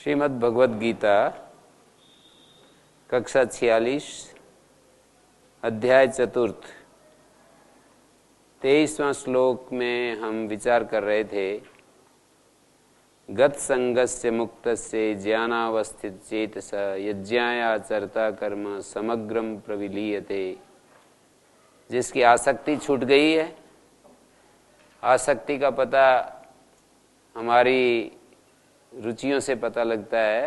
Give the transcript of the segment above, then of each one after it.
श्रीमद् भगवद गीता कक्षा 46 अध्याय चतुर्थ 23वां श्लोक में हम विचार कर रहे थे। गत संगस्य मुक्तस्य ज्ञानावस्थित चेतस यज्ञाय आचरता कर्म समग्रम प्रविलीयते। जिसकी आसक्ति छूट गई है, आसक्ति का पता हमारी रुचियों से पता लगता है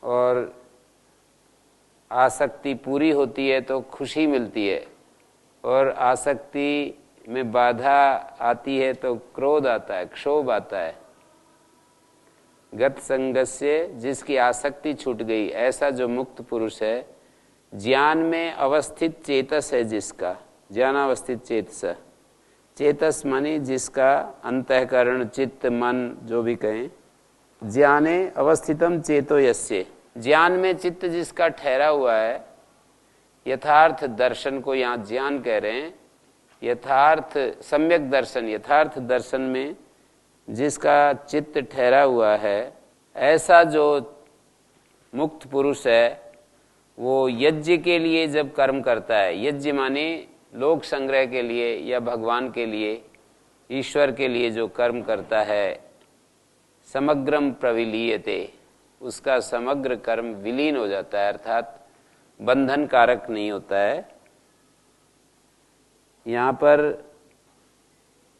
और आसक्ति पूरी होती है तो खुशी मिलती है और आसक्ति में बाधा आती है तो क्रोध आता है, क्षोभ आता है। गत संगस्य, जिसकी आसक्ति छूट गई, ऐसा जो मुक्त पुरुष है, ज्ञान में अवस्थित चेतस है, जिसका ज्ञानावस्थित चेतस, चेतस माने जिसका अंतःकरण चित्त मन जो भी कहें, ज्ञाने अवस्थितम चेतो यस्य, ज्ञान में चित्त जिसका ठहरा हुआ है। यथार्थ दर्शन को यहाँ ज्ञान कह रहे हैं। यथार्थ सम्यक दर्शन, यथार्थ दर्शन में जिसका चित्त ठहरा हुआ है, ऐसा जो मुक्त पुरुष है वो यज्ञ के लिए जब कर्म करता है, यज्ञ माने लोक संग्रह के लिए या भगवान के लिए, ईश्वर के लिए जो कर्म करता है, समग्रम प्रविलीयते, उसका समग्र कर्म विलीन हो जाता है, अर्थात बंधन कारक नहीं होता है। यहाँ पर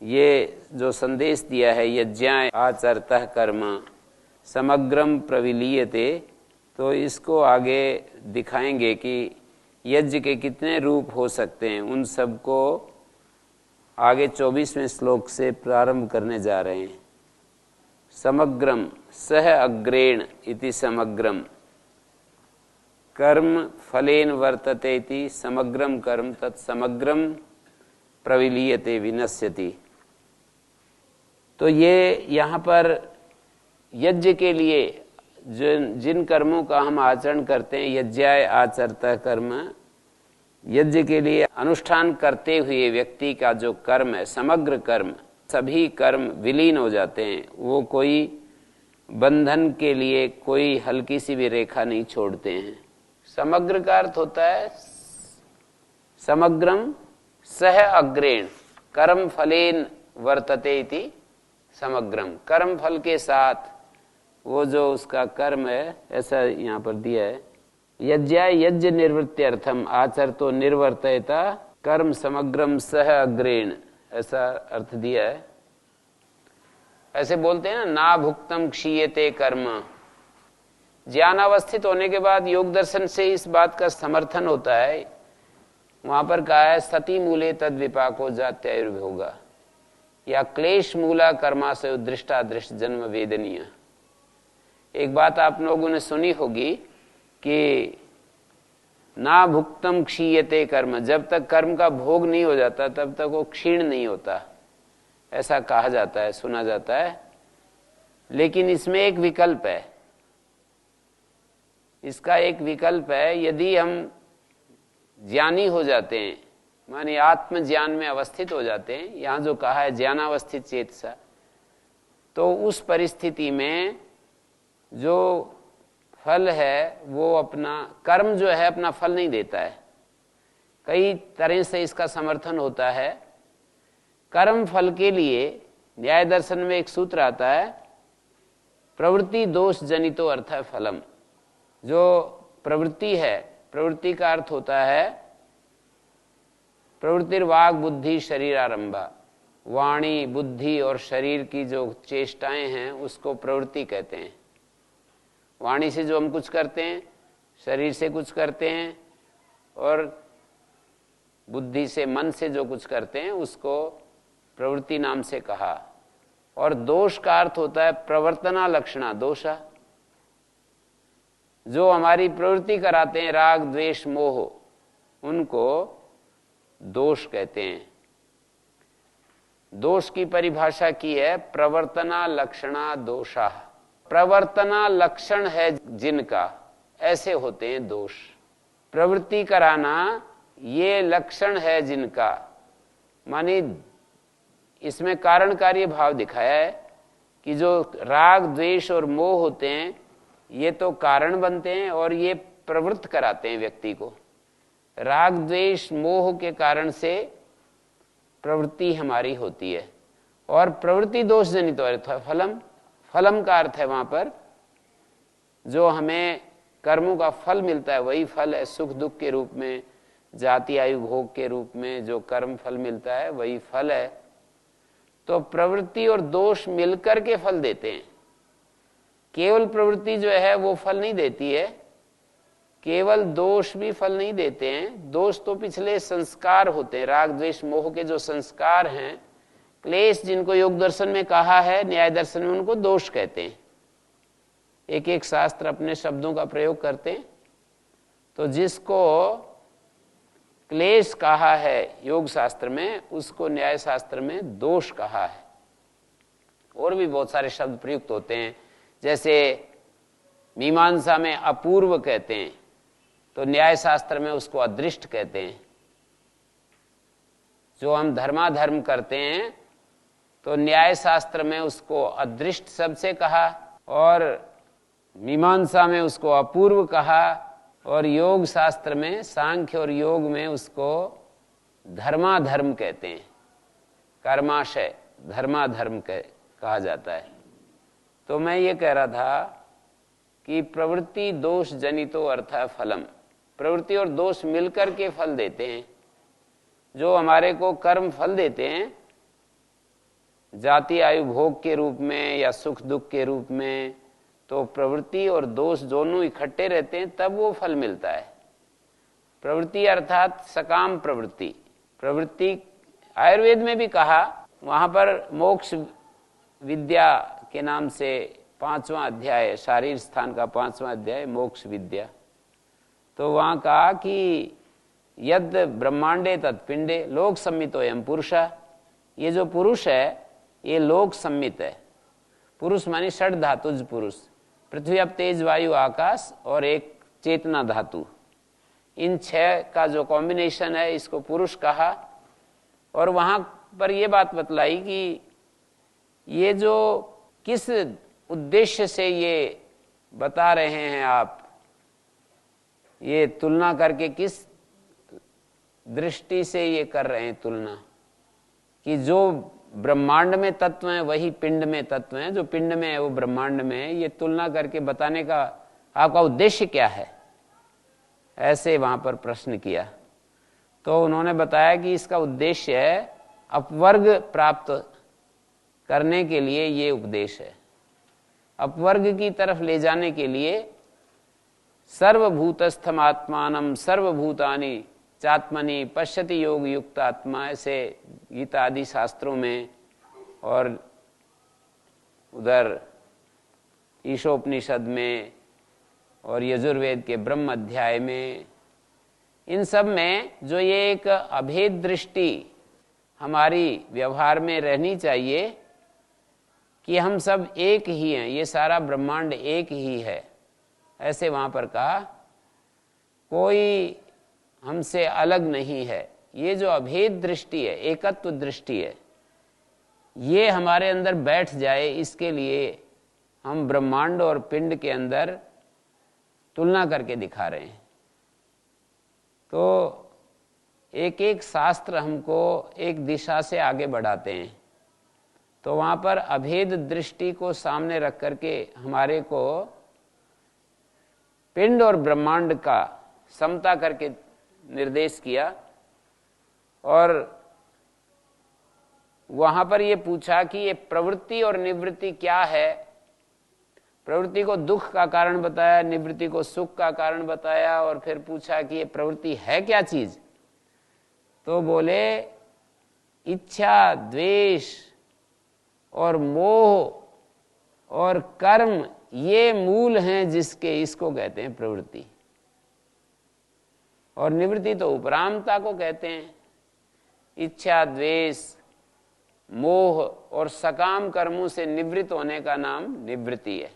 ये जो संदेश दिया है, यज्ञाय आचरतः कर्म समग्रम प्रविलीयते, तो इसको आगे दिखाएंगे कि यज्ञ के कितने रूप हो सकते हैं। उन सब को आगे 24वें श्लोक से प्रारंभ करने जा रहे हैं। समग्रम सह अग्रेण इति समग्रम कर्म फलेन वर्तते इति समग्रम कर्म तत्समग्रम प्रविलीयते विनश्यति। तो ये यहाँ पर यज्ञ के लिए जिन कर्मों का हम आचरण करते हैं, यज्ञाय आचरता कर्म, यज्ञ के लिए अनुष्ठान करते हुए व्यक्ति का जो कर्म है, समग्र कर्म, सभी कर्म विलीन हो जाते हैं। वो कोई बंधन के लिए कोई हल्की सी भी रेखा नहीं छोड़ते हैं। समग्र का अर्थ होता है समग्रम सह अग्रेण कर्म फलेन वर्तते इति समग्रम, कर्म फल के साथ वो जो उसका कर्म है, ऐसा यहाँ पर दिया है। यज्ञाय यज्ञ निवृत्त्यर्थम आचरतो निर्वर्तयता कर्म समग्रम सह अग्रेण, ऐसा अर्थ दिया है। ऐसे बोलते हैं ना भुक्तम क्षीयते कर्म। ज्ञानावस्थित होने के बाद योग दर्शन से इस बात का समर्थन होता है। वहां पर कहा है सती मूले तद विपाको जात्यायुर्भोगा, या क्लेश मूला कर्माशय दृष्टादृष्ट जन्म वेदनीय। एक बात आप लोगों ने सुनी होगी कि ना भुक्तम क्षीयते कर्म, जब तक कर्म का भोग नहीं हो जाता तब तक वो क्षीण नहीं होता, ऐसा कहा जाता है, सुना जाता है। लेकिन इसमें एक विकल्प है, इसका एक विकल्प है। यदि हम ज्ञानी हो जाते हैं, माने आत्म ज्ञान में अवस्थित हो जाते हैं, यहां जो कहा है ज्ञानावस्थित चेतसा, तो उस परिस्थिति में जो फल है वो अपना कर्म जो है अपना फल नहीं देता है। कई तरह से इसका समर्थन होता है। कर्म फल के लिए न्याय दर्शन में एक सूत्र आता है, प्रवृत्ति दोष जनितो अर्थ फलम। जो प्रवृत्ति है, प्रवृत्ति का अर्थ होता है प्रवृत्तिर्वाग बुद्धि शरीर आरंभा, वाणी बुद्धि और शरीर की जो चेष्टाएं हैं उसको प्रवृत्ति कहते हैं। वाणी से जो हम कुछ करते हैं, शरीर से कुछ करते हैं, और बुद्धि से मन से जो कुछ करते हैं उसको प्रवृत्ति नाम से कहा। और दोष का अर्थ होता है प्रवर्तना लक्षणा दोषा, जो हमारी प्रवृत्ति कराते हैं, राग द्वेष मोह, उनको दोष कहते हैं। दोष की परिभाषा की है प्रवर्तना लक्षणा दोषा, प्रवर्तना लक्षण है जिनका, ऐसे होते हैं दोष। प्रवृत्ति कराना ये लक्षण है जिनका, मानी इसमें कारण कार्य भाव दिखाया है कि जो राग द्वेष और मोह होते हैं ये तो कारण बनते हैं और ये प्रवृत्त कराते हैं व्यक्ति को। राग द्वेष मोह के कारण से प्रवृत्ति हमारी होती है और प्रवृत्ति दोष जनित है। फलम, फलम का अर्थ है वहां पर जो हमें कर्मों का फल मिलता है वही फल है। सुख दुख के रूप में, जाति आयु भोग के रूप में जो कर्म फल मिलता है वही फल है। तो प्रवृत्ति और दोष मिलकर के फल देते हैं। केवल प्रवृत्ति जो है वो फल नहीं देती है, केवल दोष भी फल नहीं देते हैं। दोष तो पिछले संस्कार होते हैं, राग द्वेष मोह के जो संस्कार हैं, क्लेश जिनको योग दर्शन में कहा है, न्याय दर्शन में उनको दोष कहते हैं। एक एक शास्त्र अपने शब्दों का प्रयोग करते हैं। तो जिसको क्लेश कहा है योग शास्त्र में, उसको न्याय शास्त्र में दोष कहा है। और भी बहुत सारे शब्द प्रयुक्त होते हैं, जैसे मीमांसा में अपूर्व कहते हैं तो न्याय शास्त्र में उसको अदृष्ट कहते हैं। जो हम धर्माधर्म करते हैं तो न्याय शास्त्र में उसको अदृष्ट शब्द से कहा और मीमांसा में उसको अपूर्व कहा और योग शास्त्र में, सांख्य और योग में उसको धर्माधर्म कहते हैं। कर्माशय धर्माधर्म कहा जाता है। तो मैं ये कह रहा था कि प्रवृत्ति दोष जनितो अर्थ फलम, प्रवृत्ति और दोष मिलकर के फल देते हैं। जो हमारे को कर्म फल देते हैं जाति आयु भोग के रूप में या सुख दुख के रूप में, तो प्रवृत्ति और दोष दोनों इकट्ठे रहते हैं तब वो फल मिलता है। प्रवृत्ति अर्थात सकाम प्रवृत्ति। प्रवृत्ति आयुर्वेद में भी कहा, वहां पर मोक्ष विद्या के नाम से 5वां अध्याय, शारीर स्थान का 5वां अध्याय मोक्ष विद्या। तो वहां कहा कि यद ब्रह्मांडे तत्पिंडे लोक सम्मितो एवं पुरुषा। ये जो पुरुष है ये लोक सम्मित है। पुरुष मानी षड धातुज पुरुष, पृथ्वी अब तेज वायु आकाश और एक चेतना धातु, इन 6 का जो कॉम्बिनेशन है इसको पुरुष कहा। और वहां पर यह बात बतलाई कि ये जो किस उद्देश्य से ये बता रहे हैं आप, ये तुलना करके किस दृष्टि से ये कर रहे हैं तुलना, कि जो ब्रह्मांड में तत्व है वही पिंड में तत्व है, जो पिंड में है वो ब्रह्मांड में है। ये तुलना करके बताने का आपका उद्देश्य क्या है, ऐसे वहां पर प्रश्न किया। तो उन्होंने बताया कि इसका उद्देश्य है अपवर्ग प्राप्त करने के लिए ये उपदेश है। अपवर्ग की तरफ ले जाने के लिए सर्वभूतस्थम आत्मानम सर्वभूतानि चात्मनि पश्यति योग युक्त आत्मा, ऐसे गीता आदि शास्त्रों में और उधर ईशोपनिषद में और यजुर्वेद के ब्रह्म अध्याय में, इन सब में जो ये एक अभेद दृष्टि हमारी व्यवहार में रहनी चाहिए कि हम सब एक ही हैं, ये सारा ब्रह्मांड एक ही है, ऐसे वहां पर कहा कोई हमसे अलग नहीं है। ये जो अभेद दृष्टि है, एकत्व दृष्टि है, ये हमारे अंदर बैठ जाए, इसके लिए हम ब्रह्मांड और पिंड के अंदर तुलना करके दिखा रहे हैं। तो एक एक शास्त्र हमको एक दिशा से आगे बढ़ाते हैं। तो वहां पर अभेद दृष्टि को सामने रख करके हमारे को पिंड और ब्रह्मांड का समता करके निर्देश किया। और वहां पर यह पूछा कि ये प्रवृत्ति और निवृत्ति क्या है। प्रवृत्ति को दुख का कारण बताया, निवृत्ति को सुख का कारण बताया, और फिर पूछा कि ये प्रवृत्ति है क्या चीज। तो बोले इच्छा द्वेष और मोह और कर्म ये मूल हैं जिसके, इसको कहते हैं प्रवृत्ति। और निवृत्ति तो उपरामता को कहते हैं। इच्छा द्वेष मोह और सकाम कर्मों से निवृत्त होने का नाम निवृत्ति है।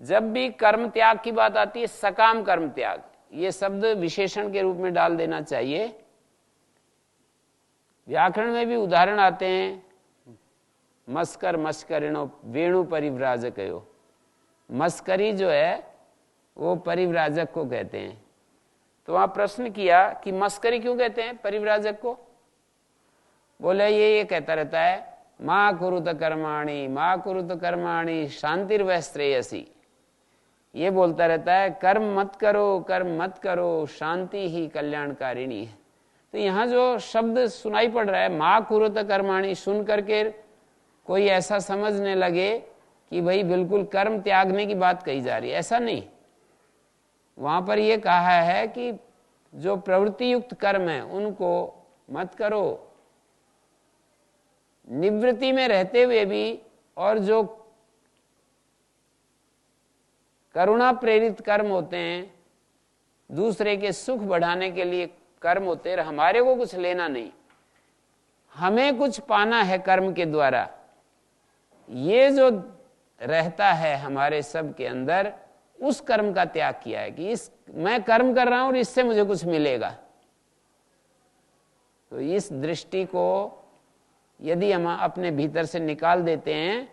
जब भी कर्म त्याग की बात आती है, सकाम कर्म त्याग, ये शब्द विशेषण के रूप में डाल देना चाहिए। व्याकरण में भी उदाहरण आते हैं मस्कर मस्करिणो वेणु परिव्राजकयो। मस्करी जो है वो परिव्राजक को कहते हैं। तो वहां प्रश्न किया कि मस्करी क्यों कहते हैं परिव्राजक को? बोले ये कहता रहता है माँ कुरुत कर्माणि, माँ कुरुत कर्माणि शांतिर्वह श्रेयसी। ये बोलता रहता है कर्म मत करो, कर्म मत करो, शांति ही कल्याणकारिणी है। तो यहाँ जो शब्द सुनाई पड़ रहा है माँ कुरुत कर्माणि, सुन करके कोई ऐसा समझने लगे कि भाई बिल्कुल कर्म त्यागने की बात कही जा रही है, ऐसा नहीं। वहां पर यह कहा है कि जो प्रवृत्ति युक्त कर्म है उनको मत करो, निवृत्ति में रहते हुए भी, और जो करुणा प्रेरित कर्म होते हैं, दूसरे के सुख बढ़ाने के लिए कर्म होते हैं, हमारे को कुछ लेना नहीं, हमें कुछ पाना है कर्म के द्वारा, ये जो रहता है हमारे सब के अंदर, उस कर्म का त्याग किया है कि इस मैं कर्म कर रहा हूं और इससे मुझे कुछ मिलेगा। तो इस दृष्टि को यदि हम अपने भीतर से निकाल देते हैं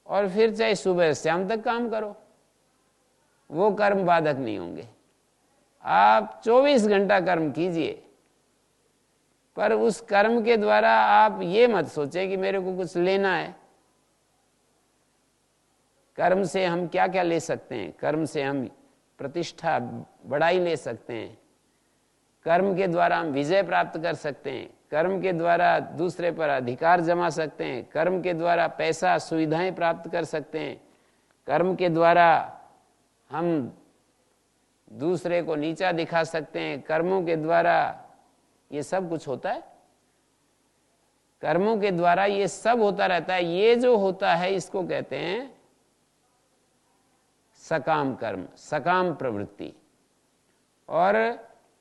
और फिर चाहे सुबह शाम तक काम करो, वो कर्म बाधक नहीं होंगे। आप 24 घंटा कर्म कीजिए, पर उस कर्म के द्वारा आप ये मत सोचें कि मेरे को कुछ लेना है। कर्म से हम क्या क्या ले सकते हैं? कर्म से हम प्रतिष्ठा बड़ाई ले सकते हैं, कर्म के द्वारा हम विजय प्राप्त कर सकते हैं, कर्म के द्वारा दूसरे पर अधिकार जमा सकते हैं, कर्म के द्वारा पैसा सुविधाएं प्राप्त कर सकते हैं, कर्म के द्वारा हम दूसरे को नीचा दिखा सकते हैं, कर्मों के द्वारा ये सब कुछ होता है। कर्मों के द्वारा ये सब होता रहता है। ये जो होता है इसको कहते हैं सकाम कर्म, सकाम प्रवृत्ति। और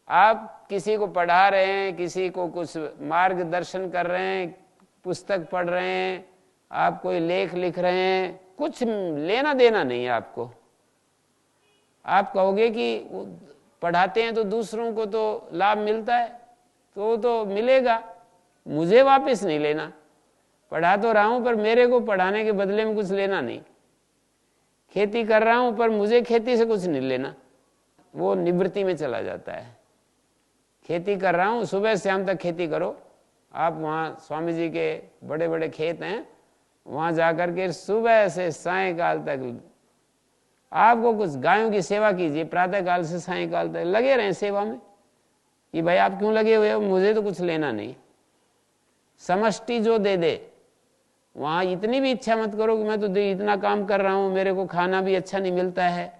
आप किसी को पढ़ा रहे हैं, किसी को कुछ मार्गदर्शन कर रहे हैं, पुस्तक पढ़ रहे हैं, आप कोई लेख लिख रहे हैं, कुछ लेना देना नहीं है आपको। आप कहोगे कि पढ़ाते हैं तो दूसरों को तो लाभ मिलता है, तो मिलेगा, मुझे वापस नहीं लेना। पढ़ा तो रहा हूं पर मेरे को पढ़ाने के बदले में कुछ लेना नहीं। खेती कर रहा हूं पर मुझे खेती से कुछ नहीं लेना, वो निवृत्ति में चला जाता है। खेती कर रहा हूं, सुबह शाम तक खेती करो। आप वहाँ स्वामी जी के बड़े बड़े खेत हैं, वहाँ जाकर के सुबह से सायंकाल तक आपको कुछ गायों की सेवा कीजिए, प्रातःकाल से सायंकाल तक लगे रहें सेवा में। कि भाई आप क्यों लगे हुए हो, मुझे तो कुछ लेना नहीं। समष्टि जो दे दे, वहाँ इतनी भी इच्छा मत करो कि मैं तो इतना काम कर रहा हूँ, मेरे को खाना भी अच्छा नहीं मिलता है।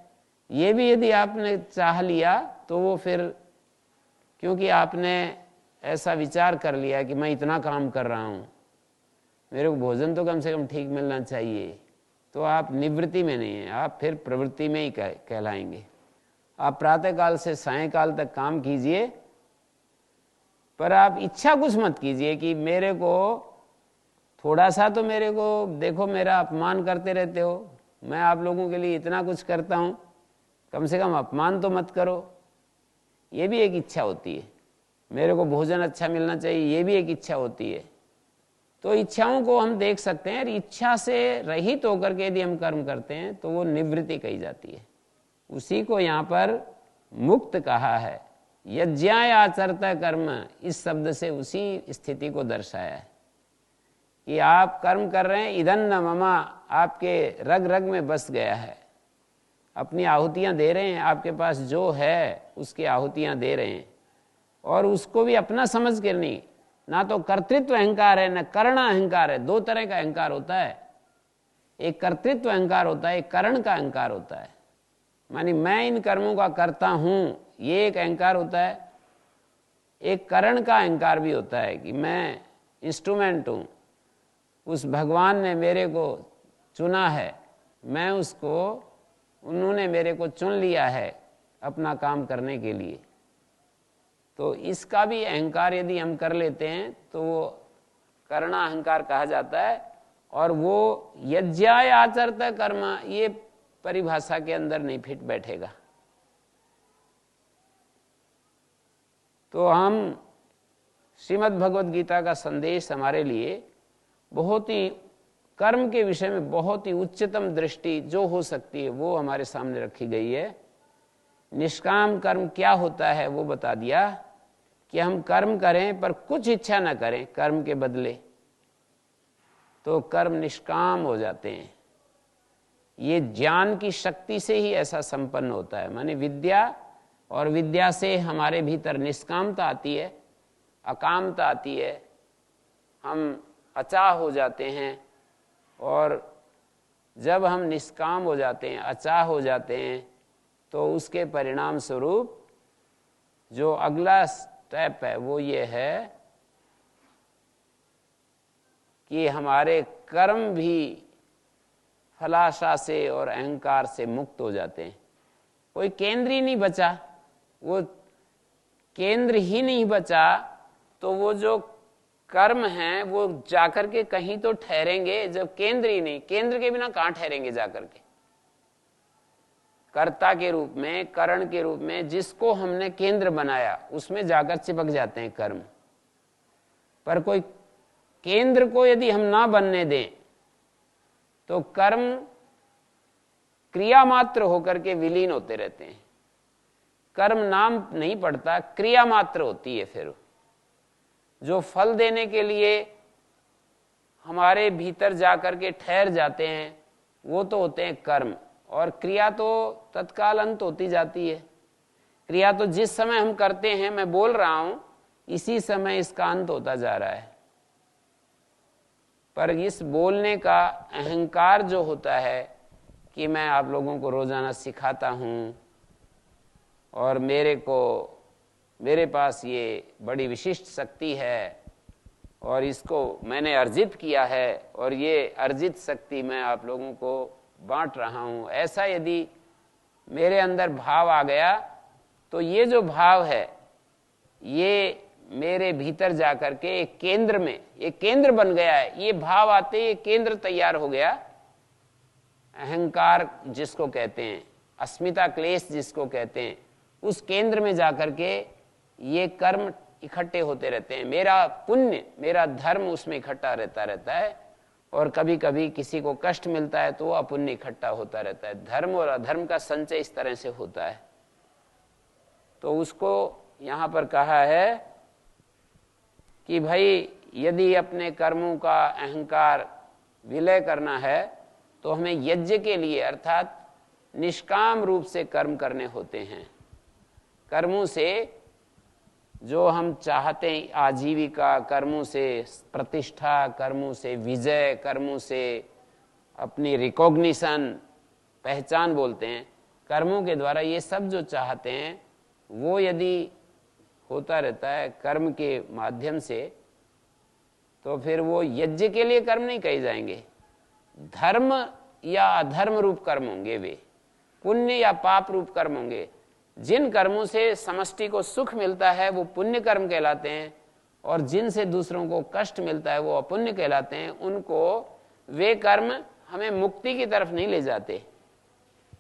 ये भी यदि आपने चाह लिया तो वो फिर, क्योंकि आपने ऐसा विचार कर लिया कि मैं इतना काम कर रहा हूँ, मेरे को भोजन तो कम से कम ठीक मिलना चाहिए, तो आप निवृत्ति में नहीं हैं, आप फिर प्रवृत्ति में ही कहलाएंगे। आप प्रातःकाल से सायंकाल तक काम कीजिए, पर आप इच्छा कुछ मत कीजिए कि मेरे को थोड़ा सा तो मेरे को देखो, मेरा अपमान करते रहते हो, मैं आप लोगों के लिए इतना कुछ करता हूँ, कम से कम अपमान तो मत करो। ये भी एक इच्छा होती है। मेरे को भोजन अच्छा मिलना चाहिए, ये भी एक इच्छा होती है। तो इच्छाओं को हम देख सकते हैं, इच्छा से रहित होकर के यदि हम कर्म करते हैं तो वो निवृत्ति कही जाती है। उसी को यहाँ पर मुक्त कहा है। यज्ञाय आचरता कर्म, इस शब्द से उसी स्थिति को दर्शाया है कि आप कर्म कर रहे हैं, इदन न ममा, आपके रग रग में बस गया है, अपनी आहुतियां दे रहे हैं, आपके पास जो है उसकी आहुतियां दे रहे हैं, और उसको भी अपना समझ कर नहीं। ना तो कर्तृत्व अहंकार है, न कर्ण अहंकार है। दो तरह का अहंकार होता है, एक कर्तृत्व अहंकार होता है, एक कर्ण का अहंकार होता है। मानी मैं इन कर्मों का करता हूं, ये एक अहंकार होता है। एक कर्ण का अहंकार भी होता है कि मैं इंस्ट्रूमेंट हूं, उस भगवान ने मेरे को चुना है, मैं उसको, उन्होंने मेरे को चुन लिया है अपना काम करने के लिए। तो इसका भी अहंकार यदि हम कर लेते हैं तो वो कर्णा अहंकार कहा जाता है। और वो यज्ञाय आचरता कर्म, ये परिभाषा के अंदर नहीं फिट बैठेगा। तो हम श्रीमद् भगवद गीता का संदेश हमारे लिए बहुत ही कर्म के विषय में बहुत ही उच्चतम दृष्टि जो हो सकती है वो हमारे सामने रखी गई है। निष्काम कर्म क्या होता है वो बता दिया कि हम कर्म करें पर कुछ इच्छा ना करें कर्म के बदले, तो कर्म निष्काम हो जाते हैं। ये ज्ञान की शक्ति से ही ऐसा संपन्न होता है। माने विद्या, और विद्या से हमारे भीतर निष्कामता आती है, अकामता आती है, हम अचाह हो जाते हैं। और जब हम निष्काम हो जाते हैं, अचाह हो जाते हैं, तो उसके परिणाम स्वरूप जो अगला स्टेप है वो ये है कि हमारे कर्म भी फलाशा से और अहंकार से मुक्त हो जाते हैं। कोई केंद्र ही नहीं बचा, वो केंद्र ही नहीं बचा, तो वो जो कर्म हैं वो जाकर के कहीं तो ठहरेंगे, जब केंद्र ही नहीं, केंद्र के बिना कहां ठहरेंगे जाकर के। कर्ता के रूप में, करण के रूप में जिसको हमने केंद्र बनाया उसमें जाकर चिपक जाते हैं कर्म। पर कोई केंद्र को यदि हम ना बनने दें तो कर्म क्रिया मात्र होकर के विलीन होते रहते हैं। कर्म नाम नहीं पड़ता, क्रिया मात्र होती है। फिर जो फल देने के लिए हमारे भीतर जाकर के ठहर जाते हैं वो तो होते हैं कर्म, और क्रिया तो तत्काल अंत होती जाती है। क्रिया तो जिस समय हम करते हैं, मैं बोल रहा हूं, इसी समय इसका अंत होता जा रहा है। पर इस बोलने का अहंकार जो होता है कि मैं आप लोगों को रोजाना सिखाता हूं और मेरे पास ये बड़ी विशिष्ट शक्ति है और इसको मैंने अर्जित किया है और ये अर्जित शक्ति मैं आप लोगों को बांट रहा हूं, ऐसा यदि मेरे अंदर भाव आ गया तो ये जो भाव है ये मेरे भीतर जाकर के एक केंद्र में, एक केंद्र बन गया है। ये भाव आते ही केंद्र तैयार हो गया। अहंकार जिसको कहते हैं, अस्मिता क्लेश जिसको कहते हैं, उस केंद्र में जाकर के ये कर्म इकट्ठे होते रहते हैं। मेरा पुण्य, मेरा धर्म उसमें इकट्ठा रहता है और कभी कभी किसी को कष्ट मिलता है तो वो अपुण्य इकट्ठा होता रहता है। धर्म और अधर्म का संचय इस तरह से होता है। तो उसको यहां पर कहा है कि भाई यदि अपने कर्मों का अहंकार विलय करना है तो हमें यज्ञ के लिए अर्थात निष्काम रूप से कर्म करने होते हैं। कर्मों से जो हम चाहते हैं, आजीविका, कर्मों से प्रतिष्ठा, कर्मों से विजय, कर्मों से अपनी रिकॉग्निशन, पहचान बोलते हैं, कर्मों के द्वारा ये सब जो चाहते हैं वो यदि होता रहता है कर्म के माध्यम से, तो फिर वो यज्ञ के लिए कर्म नहीं कहे जाएंगे। धर्म या अधर्म रूप कर्म होंगे, वे पुण्य या पाप रूप कर्म होंगे। जिन कर्मों से समष्टि को सुख मिलता है वो पुण्य कर्म कहलाते हैं, और जिनसे दूसरों को कष्ट मिलता है वो अपुण्य कहलाते हैं। उनको वे कर्म हमें मुक्ति की तरफ नहीं ले जाते,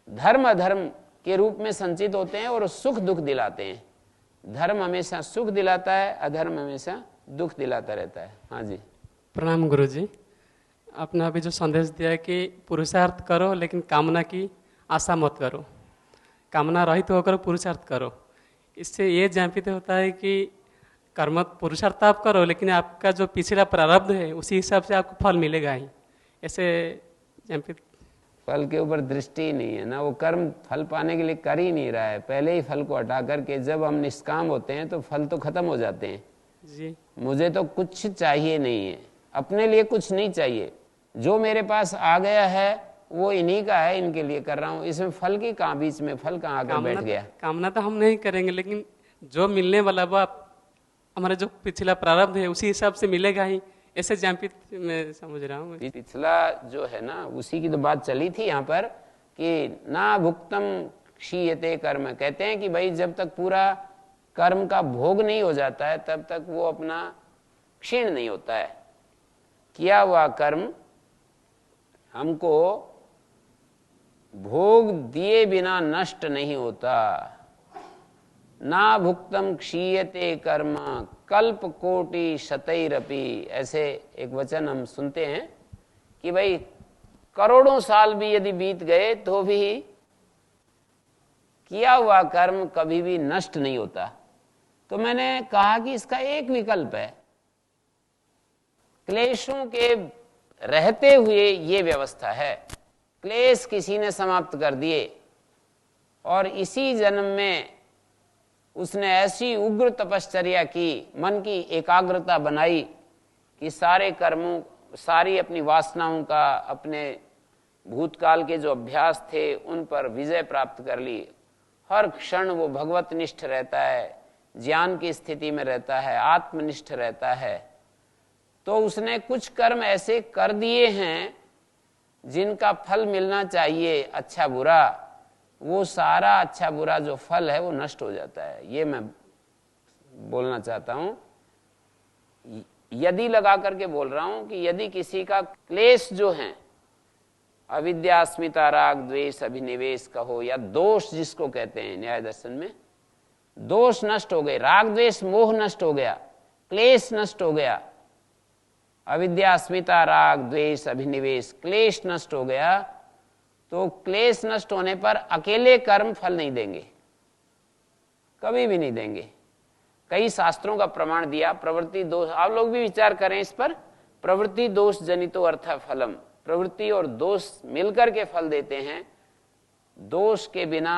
धर्म अधर्म के रूप में संचित होते हैं और सुख दुख दिलाते हैं। धर्म हमेशा सुख दिलाता है, अधर्म हमेशा दुख दिलाता रहता है। हाँ जी, प्रणाम गुरु जी। आपने अभी जो संदेश दिया है कि पुरुषार्थ करो लेकिन कामना की आशा मत करो, कामना रहित होकर पुरुषार्थ करो, इससे ये ज्ञापित होता है कि कर्म पुरुषार्थ आप करो लेकिन आपका जो पिछला प्रारब्ध है उसी हिसाब से आपको फल मिलेगा ही, ऐसे ज्ञापित। फल के ऊपर दृष्टि ही नहीं है ना, वो कर्म फल पाने के लिए कर ही नहीं रहा है। पहले ही फल को हटा करके जब हम निष्काम होते हैं तो फल तो खत्म हो जाते हैं जी। मुझे तो कुछ चाहिए नहीं है, अपने लिए कुछ नहीं चाहिए, जो मेरे पास आ गया है वो इन्हीं का है, इनके लिए कर रहा हूँ। इसमें फल की कहाँ, बीच में फल कहाँ आकर बैठ गया। कामना तो हम नहीं करेंगे लेकिन जो मिलने वाला वो हमारा जो पिछला प्रारब्ध है उसी हिसाब से मिलेगा ही, ऐसे ज्ञापित मैं समझ रहा हूँ। पिछला जो है ना उसी की तो बात चली थी यहाँ पर कि ना भुक्तम क्षीयते कर्म। कहते हैं कि भाई जब तक पूरा कर्म का भोग नहीं हो जाता है तब तक वो अपना क्षीण नहीं होता है। किया हुआ कर्म हमको भोग दिए बिना नष्ट नहीं होता। ना भुक्तम क्षीयते कर्म कल्प कोटि शतैरपि, ऐसे एक वचन हम सुनते हैं कि भाई करोड़ों साल भी यदि बीत गए तो भी किया हुआ कर्म कभी भी नष्ट नहीं होता। तो मैंने कहा कि इसका एक विकल्प है, क्लेशों के रहते हुए ये व्यवस्था है। क्लेश किसी ने समाप्त कर दिए और इसी जन्म में उसने ऐसी उग्र तपश्चर्या की, मन की एकाग्रता बनाई कि सारे कर्मों, सारी अपनी वासनाओं का, अपने भूतकाल के जो अभ्यास थे उन पर विजय प्राप्त कर ली। हर क्षण वो भगवतनिष्ठ रहता है, ज्ञान की स्थिति में रहता है, आत्मनिष्ठ रहता है। तो उसने कुछ कर्म ऐसे कर दिए हैं जिनका फल मिलना चाहिए, अच्छा बुरा, वो सारा अच्छा बुरा जो फल है वो नष्ट हो जाता है। ये मैं बोलना चाहता हूं, यदि लगा करके बोल रहा हूं कि यदि किसी का क्लेश जो है, अविद्या, अस्मिता, राग, द्वेष, अभिनिवेश कहो या दोष जिसको कहते हैं न्याय दर्शन में, दोष नष्ट हो गए, राग द्वेष मोह नष्ट हो गया, क्लेश नष्ट हो गया, अविद्या, अस्मिता, राग, द्वेष, अभिनिवेश, क्लेश नष्ट हो गया, तो क्लेश नष्ट होने पर अकेले कर्म फल नहीं देंगे, कभी भी नहीं देंगे। कई शास्त्रों का प्रमाण दिया। प्रवृत्ति दोष, आप लोग भी विचार करें इस पर, प्रवृत्ति दोष जनितो अर्थ फलम, प्रवृत्ति और दोष मिलकर के फल देते हैं। दोष के बिना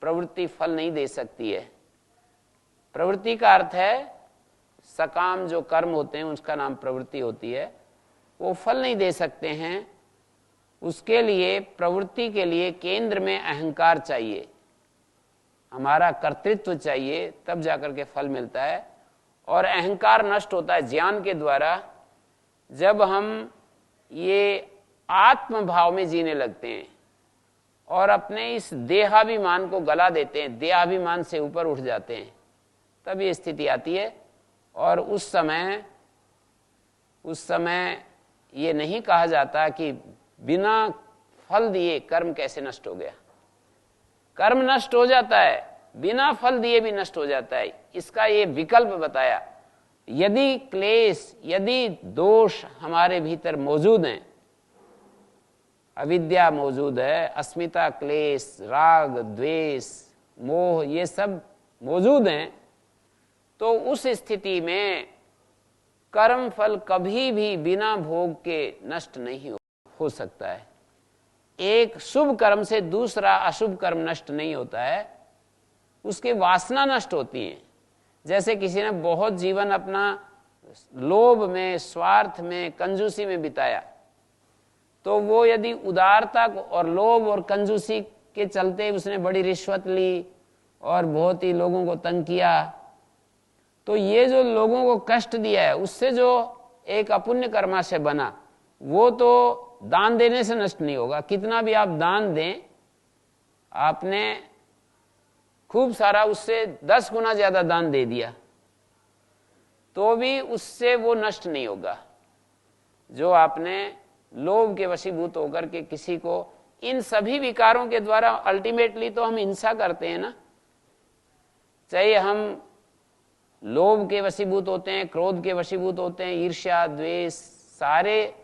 प्रवृत्ति फल नहीं दे सकती है। प्रवृत्ति का अर्थ है सकाम जो कर्म होते हैं उसका नाम प्रवृत्ति होती है, वो फल नहीं दे सकते हैं। उसके लिए, प्रवृत्ति के लिए केंद्र में अहंकार चाहिए, हमारा कर्तृत्व चाहिए, तब जाकर के फल मिलता है। और अहंकार नष्ट होता है ज्ञान के द्वारा, जब हम ये आत्म भाव में जीने लगते हैं और अपने इस देहाभिमान को गला देते हैं, देहाभिमान से ऊपर उठ जाते हैं, तब ये स्थिति आती है। और उस समय ये नहीं कहा जाता कि बिना फल दिए कर्म कैसे नष्ट हो गया। कर्म नष्ट हो जाता है, बिना फल दिए भी नष्ट हो जाता है। इसका ये विकल्प बताया। यदि क्लेश, यदि दोष हमारे भीतर मौजूद हैं, अविद्या मौजूद है, अस्मिता, क्लेश, राग, द्वेष, मोह, ये सब मौजूद हैं, तो उस स्थिति में कर्म फल कभी भी बिना भोग के नष्ट नहीं हो सकता है। एक शुभ कर्म से दूसरा अशुभ कर्म नष्ट नहीं होता है, उसके वासना नष्ट होती है। जैसे किसी ने बहुत जीवन अपना लोभ में, स्वार्थ में, कंजूसी में बिताया, तो वो यदि उदारता और लोभ और कंजूसी के चलते उसने बड़ी रिश्वत ली और बहुत ही लोगों को तंग किया, तो ये जो लोगों को कष्ट दिया है, उससे जो एक अपुण्य कर्माशय बना, वो तो दान देने से नष्ट नहीं होगा। कितना भी आप दान दें, आपने खूब सारा, उससे 10 गुना ज्यादा दान दे दिया, तो भी उससे वो नष्ट नहीं होगा। जो आपने लोभ के वशीभूत होकर के किसी को, इन सभी विकारों के द्वारा अल्टीमेटली तो हम हिंसा करते हैं ना, चाहे हम लोभ के वशीभूत होते हैं, क्रोध के वशीभूत होते हैं, ईर्ष्या, द्वेष, सारे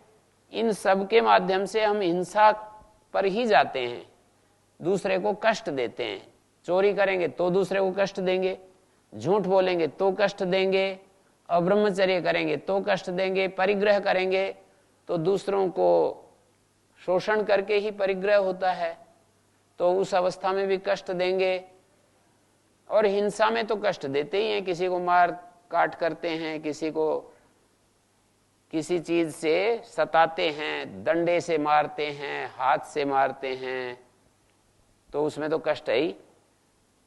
इन सब के माध्यम से हम हिंसा पर ही जाते हैं, दूसरे को कष्ट देते हैं। चोरी करेंगे तो दूसरे को कष्ट देंगे, झूठ बोलेंगे तो कष्ट देंगे, अब्रह्मचर्य करेंगे तो कष्ट देंगे, परिग्रह करेंगे तो दूसरों को शोषण करके ही परिग्रह होता है, तो उस अवस्था में भी कष्ट देंगे। और हिंसा में तो कष्ट देते ही हैं, किसी को मार काट करते हैं, किसी को किसी चीज से सताते हैं, डंडे से मारते हैं, हाथ से मारते हैं, तो उसमें तो कष्ट है ही।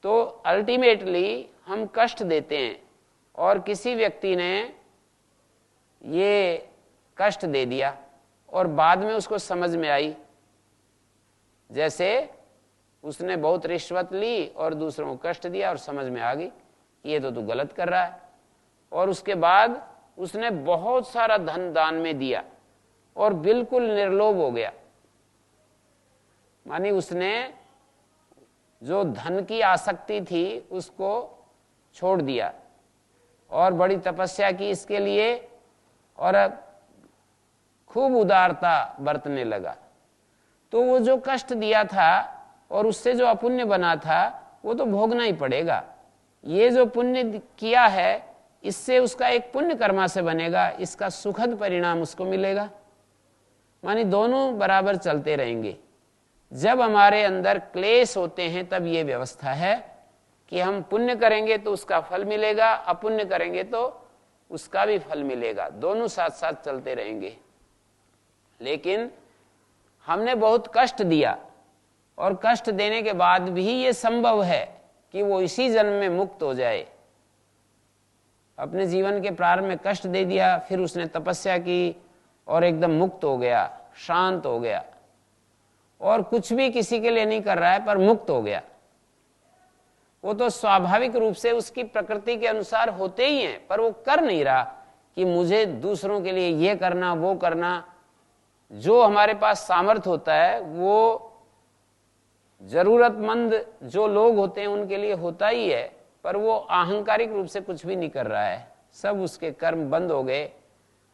तो अल्टीमेटली हम कष्ट देते हैं। और किसी व्यक्ति ने ये कष्ट दे दिया और बाद में उसको समझ में आई, जैसे उसने बहुत रिश्वत ली और दूसरों को कष्ट दिया और समझ में आ गई ये तो तू गलत कर रहा है, और उसके बाद उसने बहुत सारा धन दान में दिया और बिल्कुल निर्लोभ हो गया। मानी उसने जो धन की आसक्ति थी उसको छोड़ दिया और बड़ी तपस्या की इसके लिए, और खूब उदारता बरतने लगा, तो वो जो कष्ट दिया था और उससे जो अपुण्य बना था वो तो भोगना ही पड़ेगा। ये जो पुण्य किया है इससे उसका एक पुण्य कर्मा से बनेगा, इसका सुखद परिणाम उसको मिलेगा। मानी दोनों बराबर चलते रहेंगे। जब हमारे अंदर क्लेश होते हैं तब ये व्यवस्था है कि हम पुण्य करेंगे तो उसका फल मिलेगा, अपुण्य करेंगे तो उसका भी फल मिलेगा, दोनों साथ साथ चलते रहेंगे। लेकिन हमने बहुत कष्ट दिया और कष्ट देने के बाद भी ये संभव है कि वो इसी जन्म में मुक्त हो जाए। अपने जीवन के प्रारंभ में कष्ट दे दिया, फिर उसने तपस्या की और एकदम मुक्त हो गया, शांत हो गया और कुछ भी किसी के लिए नहीं कर रहा है पर मुक्त हो गया। वो तो स्वाभाविक रूप से उसकी प्रकृति के अनुसार होते ही हैं, पर वो कर नहीं रहा कि मुझे दूसरों के लिए ये करना वो करना। जो हमारे पास सामर्थ्य होता है वो जरूरतमंद जो लोग होते हैं उनके लिए होता ही है, पर वो अहंकारिक रूप से कुछ भी नहीं कर रहा है। सब उसके कर्म बंद हो गए,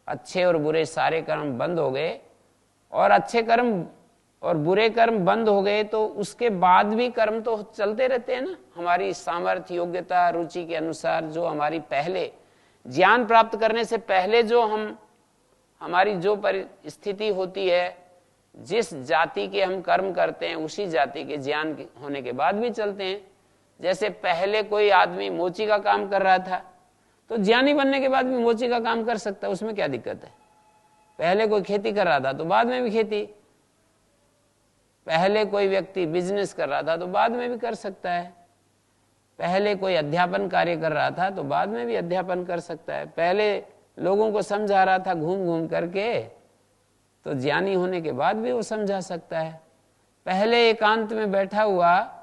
अच्छे और बुरे सारे कर्म बंद हो गए, और अच्छे कर्म और बुरे कर्म बंद हो गए तो उसके बाद भी कर्म तो चलते रहते हैं ना, हमारी सामर्थ्य योग्यता रुचि के अनुसार। जो हमारी पहले ज्ञान प्राप्त करने से पहले जो हमारी जो परिस्थिति होती है, जिस जाति के हम कर्म करते हैं उसी जाति के ज्ञान होने के बाद भी चलते हैं। जैसे पहले कोई आदमी मोची का काम कर रहा था तो ज्ञानी बनने के बाद भी मोची का काम कर सकता है, उसमें क्या दिक्कत है। पहले कोई खेती कर रहा था तो बाद में भी खेती, पहले कोई व्यक्ति बिजनेस कर रहा था तो बाद में भी कर सकता है, पहले कोई अध्यापन कार्य कर रहा था तो बाद में भी अध्यापन कर सकता है, पहले लोगों को समझा रहा था घूम घूम करके तो ज्ञानी होने के बाद भी वो समझा सकता है। पहले एकांत में बैठा हुआ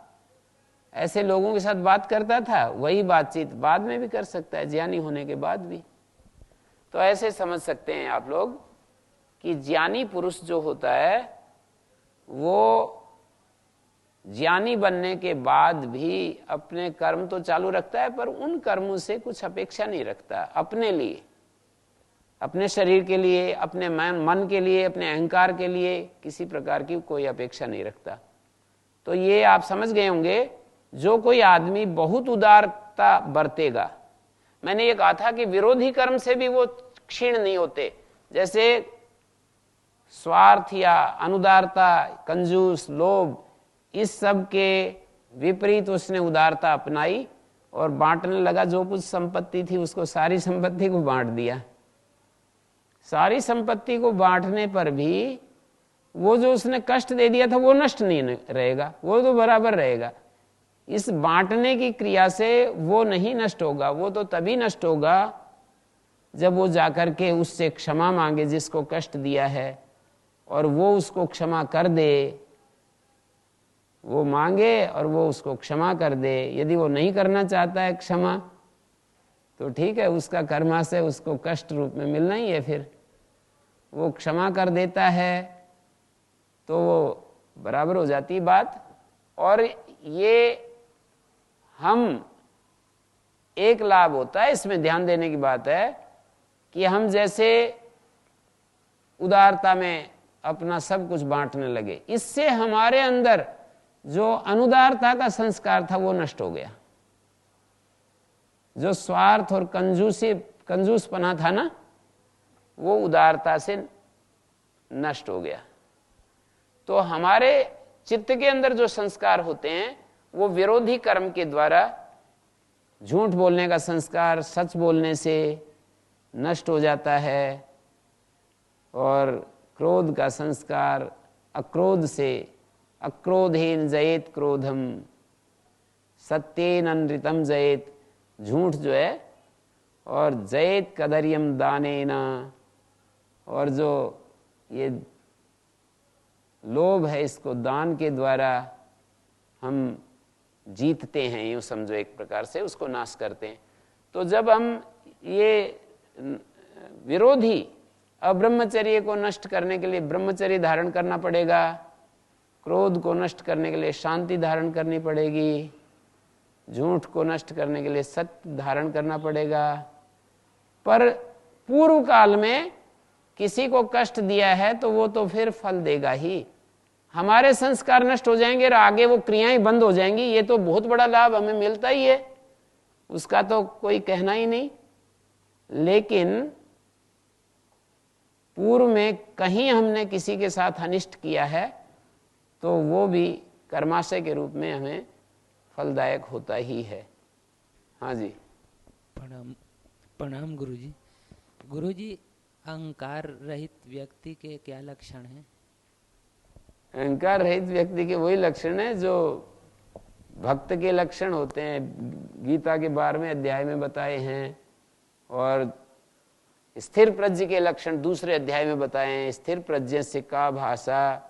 ऐसे लोगों के साथ बात करता था, वही बातचीत बाद में भी कर सकता है ज्ञानी होने के बाद भी। तो ऐसे समझ सकते हैं आप लोग कि ज्ञानी पुरुष जो होता है वो ज्ञानी बनने के बाद भी अपने कर्म तो चालू रखता है, पर उन कर्मों से कुछ अपेक्षा नहीं रखता अपने लिए, अपने शरीर के लिए, अपने मन के लिए, अपने अहंकार के लिए किसी प्रकार की कोई अपेक्षा नहीं रखता। तो ये आप समझ गए होंगे, जो कोई आदमी बहुत उदारता बरतेगा, मैंने ये कहा था कि विरोधी कर्म से भी वो क्षीण नहीं होते। जैसे स्वार्थ या अनुदारता, कंजूस, लोभ, इस सब के विपरीत उसने उदारता अपनाई और बांटने लगा। जो कुछ संपत्ति थी उसको सारी संपत्ति को बांट दिया। सारी संपत्ति को बांटने पर भी वो जो उसने कष्ट दे दिया था वो नष्ट नहीं रहेगा, वो तो बराबर रहेगा। इस बांटने की क्रिया से वो नहीं नष्ट होगा, वो तो तभी नष्ट होगा जब वो जाकर के उससे क्षमा मांगे जिसको कष्ट दिया है, और वो उसको क्षमा कर दे। वो मांगे और वो उसको क्षमा कर दे। यदि वो नहीं करना चाहता है क्षमा तो ठीक है, उसका कर्मा से उसको कष्ट रूप में मिलना ही है। फिर वो क्षमा कर देता है तो वो बराबर हो जाती बात। और ये हम एक लाभ होता है, इसमें ध्यान देने की बात है कि हम जैसे उदारता में अपना सब कुछ बांटने लगे, इससे हमारे अंदर जो अनुदारता का संस्कार था वो नष्ट हो गया। जो स्वार्थ और कंजूसपना था ना, वो उदारता से नष्ट हो गया। तो हमारे चित्त के अंदर जो संस्कार होते हैं वो विरोधी कर्म के द्वारा, झूठ बोलने का संस्कार सच बोलने से नष्ट हो जाता है, और क्रोध का संस्कार अक्रोध से, अक्रोधेन जयेत क्रोधम सत्येन अनृतम जयेत, झूठ जो है, और जयेत कदर्यम दानेना, और जो ये लोभ है इसको दान के द्वारा हम जीतते हैं, यूँ समझो एक प्रकार से उसको नाश करते हैं। तो जब हम ये विरोधी अब्रह्मचर्य को नष्ट करने के लिए ब्रह्मचर्य धारण करना पड़ेगा, क्रोध को नष्ट करने के लिए शांति धारण करनी पड़ेगी, झूठ को नष्ट करने के लिए सत्य धारण करना पड़ेगा। पर पूर्व काल में किसी को कष्ट दिया है तो वो तो फिर फल देगा ही। हमारे संस्कार नष्ट हो जाएंगे और आगे वो क्रियाएं बंद हो जाएंगी, ये तो बहुत बड़ा लाभ हमें मिलता ही है, उसका तो कोई कहना ही नहीं। लेकिन पूर्व में कहीं हमने किसी के साथ अनिष्ट किया है तो वो भी कर्माशय के रूप में हमें फलदायक होता ही है। हाँ जी। प्रणाम प्रणाम गुरुजी। गुरुजी, अहंकार रहित व्यक्ति के क्या लक्षण हैं? अहंकार रहित व्यक्ति के वही लक्षण है जो भक्त के लक्षण होते हैं, गीता के 12वें अध्याय में बताए हैं, और स्थिर प्रज्ञ के लक्षण दूसरे अध्याय में बताए हैं। स्थिर प्रज्ञस्य का भाषा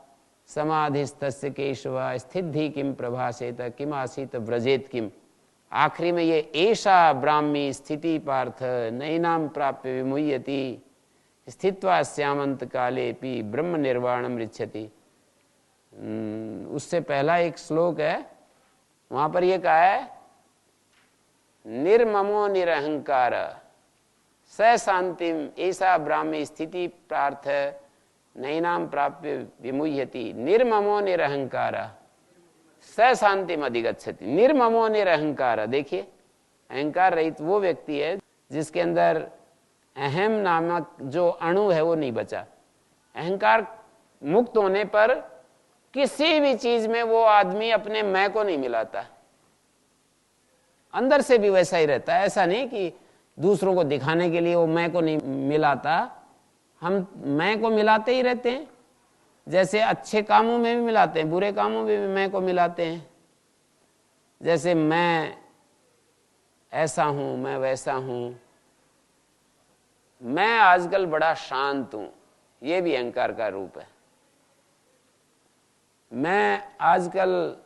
समाधिस्तस्य केशवा स्थिति किम प्रभासेत किम आसीत व्रजेत किम। आखिरी में ये ऐसा ब्राह्मी स्थिति पार्थ नैनाम प्राप्य विमुह्यति स्थित्वा श्यामंत कालेपि ब्रह्म निर्वाणम रिच्छति। उससे पहला एक श्लोक है, वहां पर ये कहा है निर्ममो निरहंकार स शांतिम ऐसा ब्राह्मी स्थिति पार्थ नैनाम प्राप्य विमुह्यति। निर्ममो निरहंकार स शांतिम अधिगच्छति। निर्ममो निरहंकार, देखिए अहंकार रहित वो व्यक्ति है जिसके अंदर अहम नामक जो अणु है वो नहीं बचा। अहंकार मुक्त होने पर किसी भी चीज में वो आदमी अपने मैं को नहीं मिलाता, अंदर से भी वैसा ही रहता है। ऐसा नहीं कि दूसरों को दिखाने के लिए वो मैं को नहीं मिलाता, हम मैं को मिलाते ही रहते हैं। जैसे अच्छे कामों में भी मिलाते हैं, बुरे कामों में भी मैं को मिलाते हैं। जैसे मैं ऐसा हूं, मैं वैसा हूं, मैं आजकल बड़ा शांत हूं, ये भी अहंकार का रूप है। मैं आजकल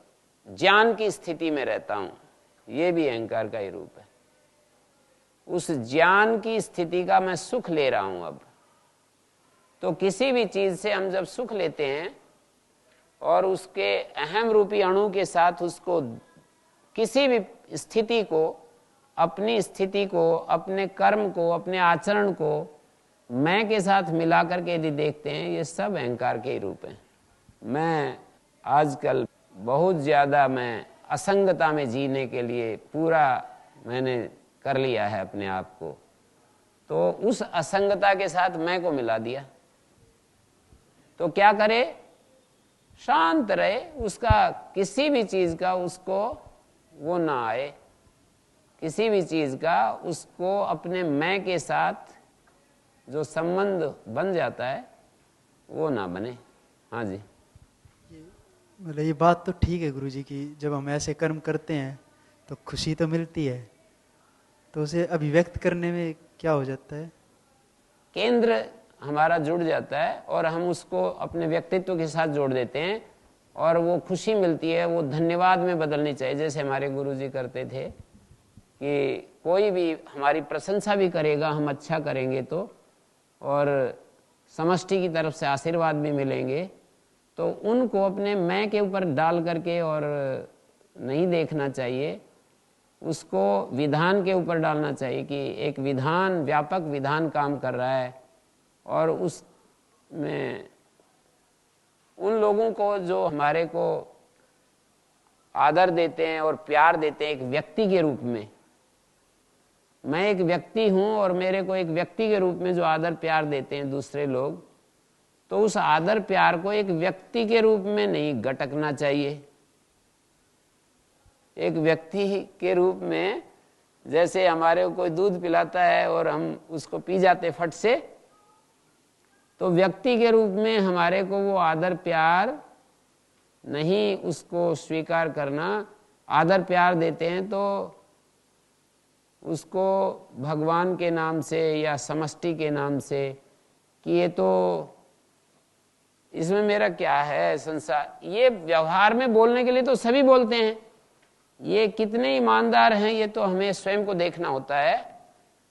ज्ञान की स्थिति में रहता हूं, ये भी अहंकार का ही रूप है। उस ज्ञान की स्थिति का मैं सुख ले रहा हूं। अब तो किसी भी चीज से हम जब सुख लेते हैं और उसके अहम रूपी अणु के साथ उसको किसी भी स्थिति को, अपनी स्थिति को, अपने कर्म को, अपने आचरण को मैं के साथ मिला करके यदि देखते हैं, ये सब अहंकार के ही रूप हैं। मैं आजकल बहुत ज्यादा मैं असंगता में जीने के लिए पूरा मैंने कर लिया है अपने आप को, तो उस असंगता के साथ मैं को मिला दिया। तो क्या करे? शांत रहे, उसका किसी भी चीज का उसको वो ना आए, किसी भी चीज का उसको अपने मैं के साथ जो संबंध बन जाता है वो ना बने। हाँ जी। मतलब ये बात तो ठीक है गुरुजी की जब हम ऐसे कर्म करते हैं तो खुशी तो मिलती है, तो उसे अभिव्यक्त करने में क्या हो जाता है? केंद्र हमारा जुड़ जाता है और हम उसको अपने व्यक्तित्व के साथ जोड़ देते हैं और वो खुशी मिलती है, वो धन्यवाद में बदलनी चाहिए। जैसे हमारे गुरुजी करते थे कि कोई भी हमारी प्रशंसा भी करेगा, हम अच्छा करेंगे तो, और समष्टि की तरफ से आशीर्वाद भी मिलेंगे, तो उनको अपने मैं के ऊपर डाल करके और नहीं देखना चाहिए, उसको विधान के ऊपर डालना चाहिए कि एक विधान, व्यापक विधान काम कर रहा है और उसमें उन लोगों को जो हमारे को आदर देते हैं और प्यार देते हैं एक व्यक्ति के रूप में, मैं एक व्यक्ति हूं और मेरे को एक व्यक्ति के रूप में जो आदर प्यार देते हैं दूसरे लोग, तो उस आदर प्यार को एक व्यक्ति के रूप में नहीं गटकना चाहिए। एक व्यक्ति के रूप में, जैसे हमारे को कोई दूध पिलाता है और हम उसको पी जाते फट से, तो व्यक्ति के रूप में हमारे को वो आदर प्यार नहीं उसको स्वीकार करना। आदर प्यार देते हैं तो उसको भगवान के नाम से या समष्टि के नाम से कि ये तो इसमें मेरा क्या है संसार, ये व्यवहार में बोलने के लिए तो सभी बोलते हैं, ये कितने ईमानदार हैं ये तो हमें स्वयं को देखना होता है।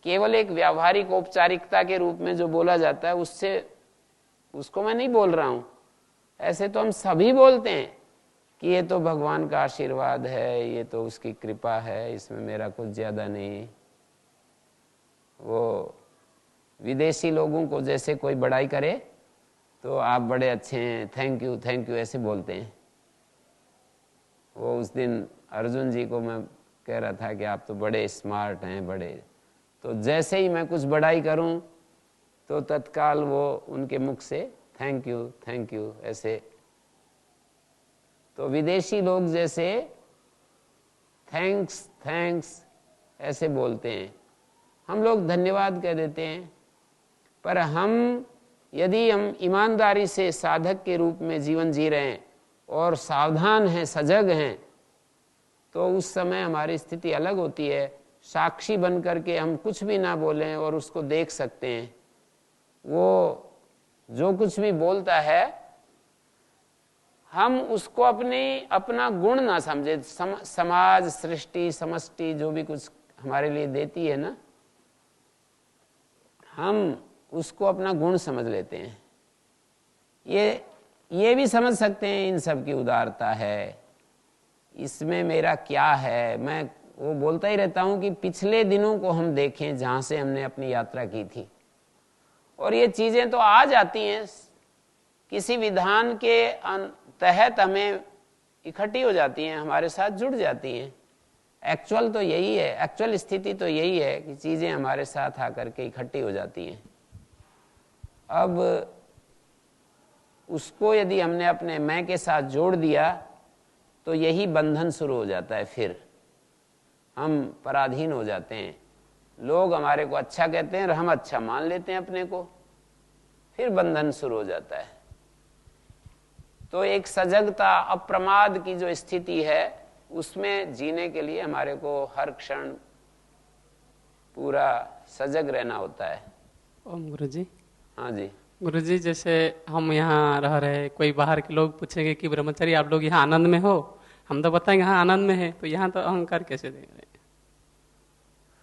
केवल एक व्यावहारिक औपचारिकता के रूप में जो बोला जाता है उससे, उसको मैं नहीं बोल रहा हूं। ऐसे तो हम सभी बोलते हैं कि ये तो भगवान का आशीर्वाद है, ये तो उसकी कृपा है, इसमें मेरा कुछ ज्यादा नहीं। वो विदेशी लोगों को जैसे कोई बड़ाई करे तो आप बड़े अच्छे हैं, थैंक यू ऐसे बोलते हैं। वो उस दिन अर्जुन जी को मैं कह रहा था कि आप तो बड़े स्मार्ट हैं, बड़े, तो जैसे ही मैं कुछ बड़ाई करूं तो तत्काल वो उनके मुख से थैंक यू ऐसे। तो विदेशी लोग जैसे थैंक्स ऐसे बोलते हैं, हम लोग धन्यवाद कह देते हैं। पर यदि हम ईमानदारी से साधक के रूप में जीवन जी रहे हैं और सावधान हैं, सजग हैं, तो उस समय हमारी स्थिति अलग होती है। साक्षी बन करके हम कुछ भी ना बोलें और उसको देख सकते हैं। वो जो कुछ भी बोलता है हम उसको अपना गुण ना समझे। समाज, सृष्टि, समष्टि जो भी कुछ हमारे लिए देती है ना, हम उसको अपना गुण समझ लेते हैं। ये भी समझ सकते हैं इन सब की उदारता है, इसमें मेरा क्या है। मैं वो बोलता ही रहता हूं कि पिछले दिनों को हम देखें जहां से हमने अपनी यात्रा की थी, और ये चीजें तो आ जाती हैं, किसी विधान के तहत हमें इकट्ठी हो जाती हैं, हमारे साथ जुड़ जाती हैं। एक्चुअल तो यही है, एक्चुअल स्थिति तो यही है कि चीजें हमारे साथ आकर के इकट्ठी हो जाती हैं। अब उसको यदि हमने अपने मैं के साथ जोड़ दिया तो यही बंधन शुरू हो जाता है। फिर हम पराधीन हो जाते हैं। लोग हमारे को अच्छा कहते हैं और हम अच्छा मान लेते हैं अपने को, फिर बंधन शुरू हो जाता है। तो एक सजगता, अप्रमाद की जो स्थिति है, उसमें जीने के लिए हमारे को हर क्षण पूरा सजग रहना होता है। ओम गुरुजी। हाँ जी गुरुजी, जैसे हम यहाँ रह रहे, कोई बाहर के लोग पूछेंगे कि ब्रह्मचारी आप लोग यहाँ आनंद में हो, हम तो बताएंगे हाँ आनंद में है, तो यहाँ तो अहंकार कैसे देंगे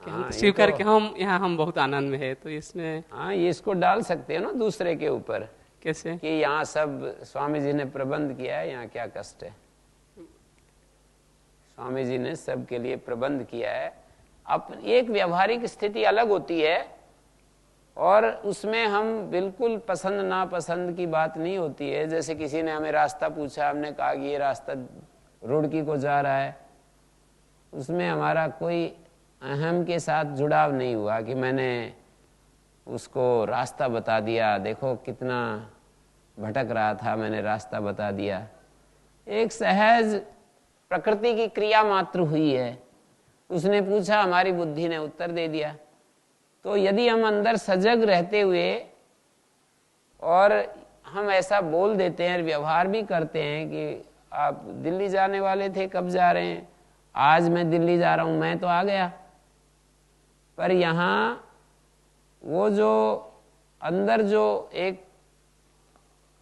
कि हम स्वीकार के हम बहुत आनंद में है, तो इसमें हाँ ये इसको डाल सकते हैं ना दूसरे के ऊपर, कैसे कि यहाँ सब स्वामी जी ने प्रबंध किया है, यहाँ क्या कष्ट है। स्वामी जी ने सबके लिए प्रबंध किया है। अब एक व्यवहारिक स्थिति अलग होती है और उसमें हम बिल्कुल पसंद नापसंद की बात नहीं होती है। जैसे किसी ने हमें रास्ता पूछा, हमने कहा कि ये रास्ता रुड़की को जा रहा है, उसमें हमारा कोई अहम के साथ जुड़ाव नहीं हुआ कि मैंने उसको रास्ता बता दिया, देखो कितना भटक रहा था, मैंने रास्ता बता दिया। एक सहज प्रकृति की क्रिया मात्र हुई है, उसने पूछा, हमारी बुद्धि ने उत्तर दे दिया। तो यदि हम अंदर सजग रहते हुए और हम ऐसा बोल देते हैं, व्यवहार भी करते हैं कि आप दिल्ली जाने वाले थे, कब जा रहे हैं, आज मैं दिल्ली जा रहा हूं, मैं तो आ गया। पर यहाँ वो जो अंदर जो एक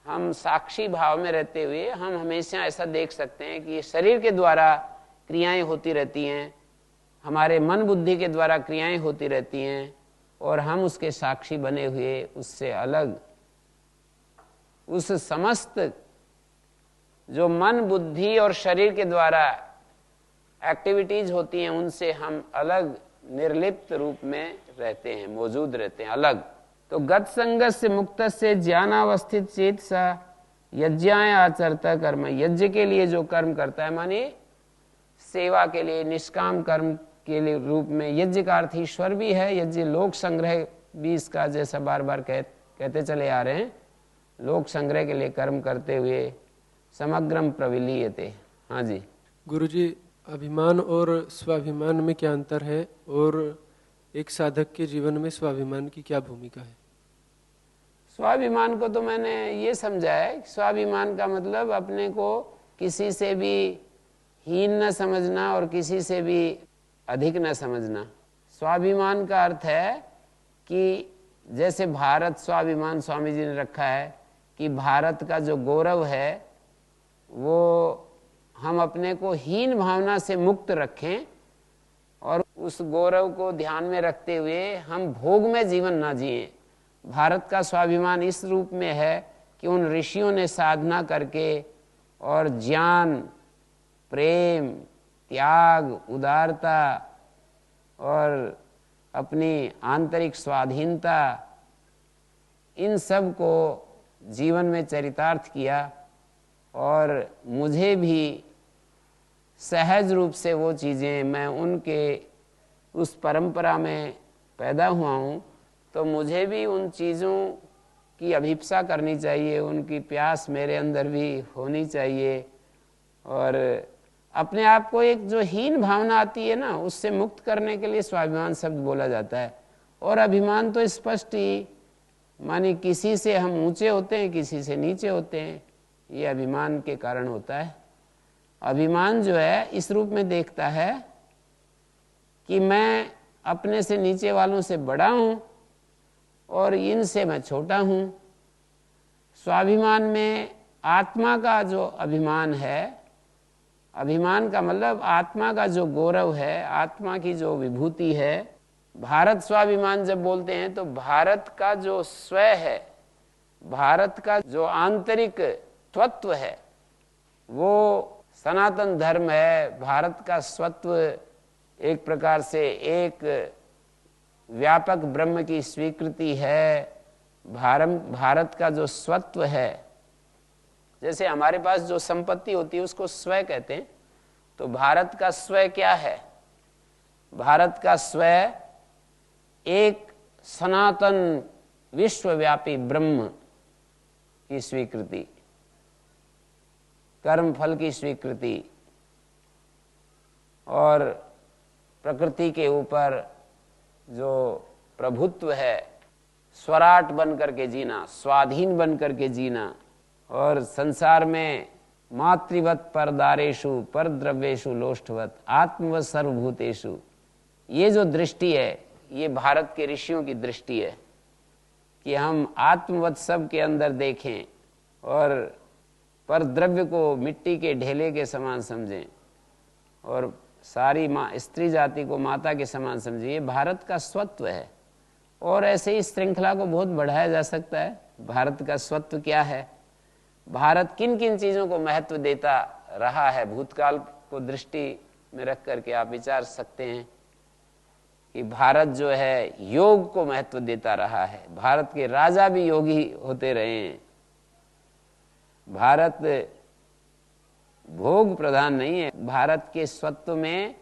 हम साक्षी भाव में रहते हुए हम हमेशा ऐसा देख सकते हैं कि शरीर के द्वारा क्रियाएं होती रहती हैं, हमारे मन बुद्धि के द्वारा क्रियाएं होती रहती हैं, और हम उसके साक्षी बने हुए उससे अलग, उस समस्त जो मन बुद्धि और शरीर के द्वारा एक्टिविटीज होती हैं उनसे हम अलग निर्लिप्त रूप में रहते हैं, मौजूद रहते हैं, अलग। तो गत संगत से मुक्त से ज्ञानावस्थित चेत सा यज्ञाय आचरता कर्म, यज्ञ के लिए जो कर्म करता है, माने सेवा के लिए, निष्काम कर्म के लिए रूप में। यज्ञ का अर्थ ईश्वर भी है, यज्ञ लोक संग्रह भी इसका, जैसा बार बार कहते चले आ रहे हैं, लोक संग्रह के लिए कर्म करते हुए समग्रम प्रविलीयते। हाँ जी गुरुजी, अभिमान और स्वाभिमान में क्या अंतर है, और एक साधक के जीवन में स्वाभिमान की क्या भूमिका है? स्वाभिमान को तो मैंने ये समझा है, स्वाभिमान का मतलब अपने को किसी से भी हीन न समझना और किसी से भी अधिक न समझना। स्वाभिमान का अर्थ है कि जैसे भारत स्वाभिमान स्वामी जी ने रखा है कि भारत का जो गौरव है वो हम अपने को हीन भावना से मुक्त रखें, और उस गौरव को ध्यान में रखते हुए हम भोग में जीवन ना जिएं। भारत का स्वाभिमान इस रूप में है कि उन ऋषियों ने साधना करके और ज्ञान, प्रेम, त्याग, उदारता और अपनी आंतरिक स्वाधीनता इन सब को जीवन में चरितार्थ किया और मुझे भी सहज रूप से वो चीज़ें, मैं उनके उस परंपरा में पैदा हुआ हूँ, तो मुझे भी उन चीज़ों की अभिप्सा करनी चाहिए, उनकी प्यास मेरे अंदर भी होनी चाहिए। और अपने आप को एक जो हीन भावना आती है ना, उससे मुक्त करने के लिए स्वाभिमान शब्द बोला जाता है। और अभिमान तो स्पष्ट ही, माने किसी से हम ऊंचे होते हैं, किसी से नीचे होते हैं, ये अभिमान के कारण होता है। अभिमान जो है इस रूप में देखता है कि मैं अपने से नीचे वालों से बड़ा हूं और इनसे मैं छोटा हूं। स्वाभिमान में आत्मा का जो अभिमान है, अभिमान का मतलब आत्मा का जो गौरव है, आत्मा की जो विभूति है। भारत स्वाभिमान जब बोलते हैं तो भारत का जो स्व है, भारत का जो आंतरिक तत्व है, वो सनातन धर्म है। भारत का स्वत्व एक प्रकार से एक व्यापक ब्रह्म की स्वीकृति है। भारत का जो स्वत्व है, जैसे हमारे पास जो संपत्ति होती है उसको स्व कहते हैं, तो भारत का स्व क्या है? भारत का स्व एक सनातन विश्वव्यापी ब्रह्म की स्वीकृति, कर्म फल की स्वीकृति और प्रकृति के ऊपर जो प्रभुत्व है, स्वराट बन करके जीना, स्वाधीन बन करके जीना, और संसार में मातृवत परदारेषु परद्रव्येषु लोष्ठवत आत्मवत सर्वभूतेषु, ये जो दृष्टि है ये भारत के ऋषियों की दृष्टि है कि हम आत्मवत सब के अंदर देखें और परद्रव्य को मिट्टी के ढेले के समान समझें और सारी स्त्री जाति को माता के समान समझें। ये भारत का स्वत्व है। और ऐसे ही श्रृंखला को बहुत बढ़ाया जा सकता है। भारत का स्वत्व क्या है, भारत किन किन चीज़ों को महत्व देता रहा है, भूतकाल को दृष्टि में रख करके आप विचार सकते हैं कि भारत जो है योग को महत्व देता रहा है। भारत के राजा भी योगी होते रहे हैं। भारत भोग प्रधान नहीं है, भारत के स्वत्व में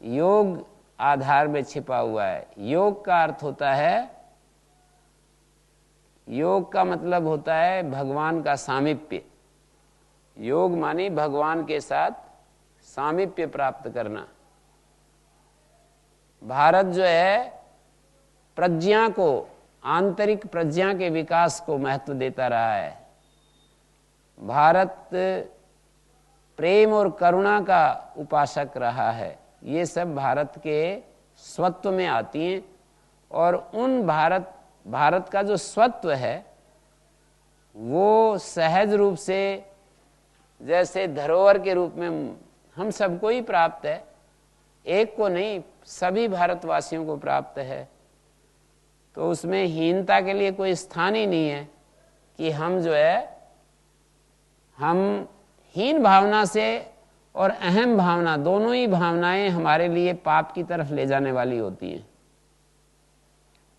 योग आधार में छिपा हुआ है। योग का अर्थ होता है, योग का मतलब होता है भगवान का सामीप्य। योग मानी भगवान के साथ सामीप्य प्राप्त करना। भारत जो है प्रज्ञा को, आंतरिक प्रज्ञा के विकास को महत्व देता रहा है। भारत प्रेम और करुणा का उपासक रहा है। ये सब भारत के स्वत्व में आती हैं। और उन भारत का जो स्वत्व है वो सहज रूप से जैसे धरोहर के रूप में हम सबको ही प्राप्त है, एक को नहीं, सभी भारतवासियों को प्राप्त है। तो उसमें हीनता के लिए कोई स्थान ही नहीं है कि हम जो है, हम हीन भावना से और अहम भावना, दोनों ही भावनाएं हमारे लिए पाप की तरफ ले जाने वाली होती हैं।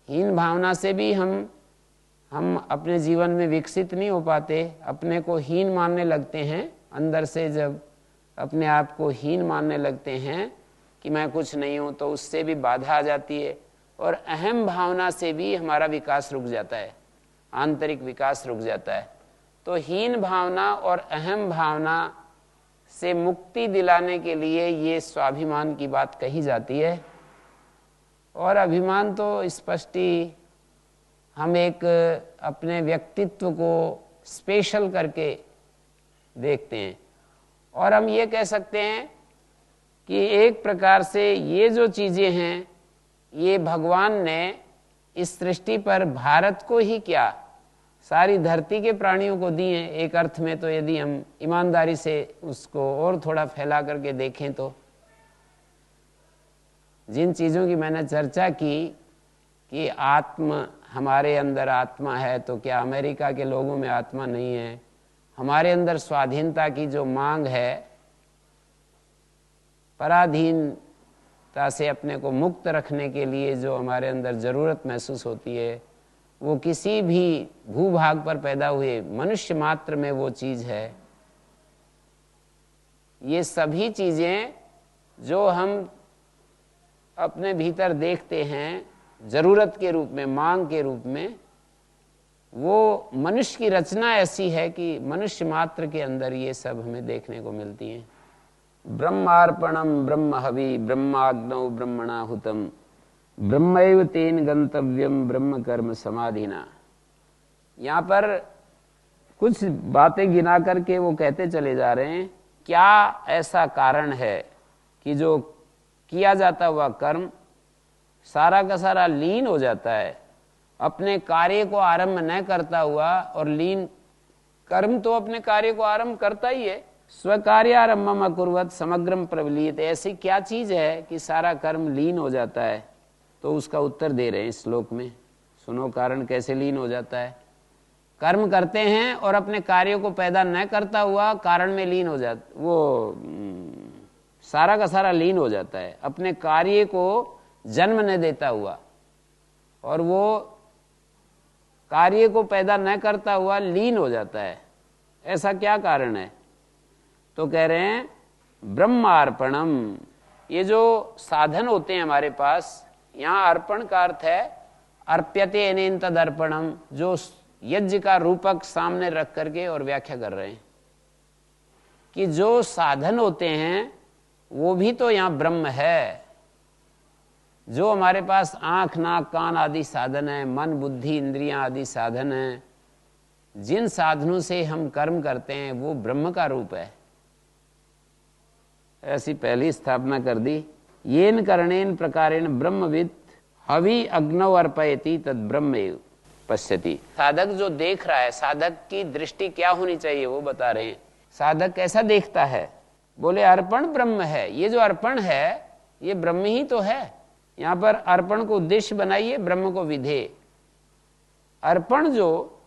हीन भावना से भी हम अपने जीवन में विकसित नहीं हो पाते, अपने को हीन मानने लगते हैं। अंदर से जब अपने आप को हीन मानने लगते हैं कि मैं कुछ नहीं हूँ, तो उससे भी बाधा आ जाती है। और अहम भावना से भी हमारा विकास रुक जाता है, आंतरिक विकास रुक जाता है। तो हीन भावना और अहम भावना से मुक्ति दिलाने के लिए ये स्वाभिमान की बात कही जाती है। और अभिमान तो स्पष्ट ही हम एक अपने व्यक्तित्व को स्पेशल करके देखते हैं। और हम ये कह सकते हैं कि एक प्रकार से ये जो चीज़ें हैं, ये भगवान ने इस सृष्टि पर भारत को ही क्या, सारी धरती के प्राणियों को दी हैं एक अर्थ में। तो यदि हम ईमानदारी से उसको और थोड़ा फैला करके देखें तो जिन चीज़ों की मैंने चर्चा की कि आत्मा, हमारे अंदर आत्मा है, तो क्या अमेरिका के लोगों में आत्मा नहीं है? हमारे अंदर स्वाधीनता की जो मांग है, पराधीनता से अपने को मुक्त रखने के लिए जो हमारे अंदर ज़रूरत महसूस होती है, वो किसी भी भूभाग पर पैदा हुए मनुष्य मात्र में वो चीज है। ये सभी चीजें जो हम अपने भीतर देखते हैं जरूरत के रूप में, मांग के रूप में, वो मनुष्य की रचना ऐसी है कि मनुष्य मात्र के अंदर ये सब हमें देखने को मिलती हैं। ब्रह्मार्पणम ब्रह्म हवि ब्रह्माग्नौ ब्रह्मणाहुतम ब्रह्मैव तेन गंतव्यम ब्रह्म कर्म समाधिना। यहाँ पर कुछ बातें गिना करके वो कहते चले जा रहे हैं क्या ऐसा कारण है कि जो किया जाता हुआ कर्म सारा का सारा लीन हो जाता है, अपने कार्य को आरंभ न करता हुआ। और लीन कर्म तो अपने कार्य को आरंभ करता ही है। स्वकार्यारंभम अकुर्वत समग्रम प्रबलियत। ऐसी क्या चीज है कि सारा कर्म लीन हो जाता है? तो उसका उत्तर दे रहे हैं इस श्लोक में। सुनो कारण कैसे लीन हो जाता है। कर्म करते हैं और अपने कार्यों को पैदा न करता हुआ कारण में लीन हो जाता, वो सारा का सारा लीन हो जाता है, अपने कार्य को जन्म न देता हुआ, और वो कार्य को पैदा न करता हुआ लीन हो जाता है। ऐसा क्या कारण है? तो कह रहे हैं ब्रह्मार्पणम। ये जो साधन होते हैं हमारे पास, यहाँ अर्पण का अर्थ है अर्प्यते अनेन तद अर्पणम, जो यज्ञ का रूपक सामने रख करके और व्याख्या कर रहे हैं कि जो साधन होते हैं वो भी तो यहाँ ब्रह्म है। जो हमारे पास आंख नाक कान आदि साधन है, मन बुद्धि इंद्रियां आदि साधन है, जिन साधनों से हम कर्म करते हैं वो ब्रह्म का रूप है। ऐसी पहली स्थापना कर दी। येन करणेन प्रकारेण ब्रह्मविद हवि अग्नौ अर्पयति तद ब्रह्मेव पश्यति। साधक जो देख रहा है, साधक की दृष्टि क्या होनी चाहिए वो बता रहे हैं। साधक कैसा देखता है? बोले अर्पण ब्रह्म है। ये जो अर्पण है ये ब्रह्म ही तो है। यहाँ पर अर्पण को उद्देश्य बनाइए, ब्रह्म को विधेय। अर्पण जो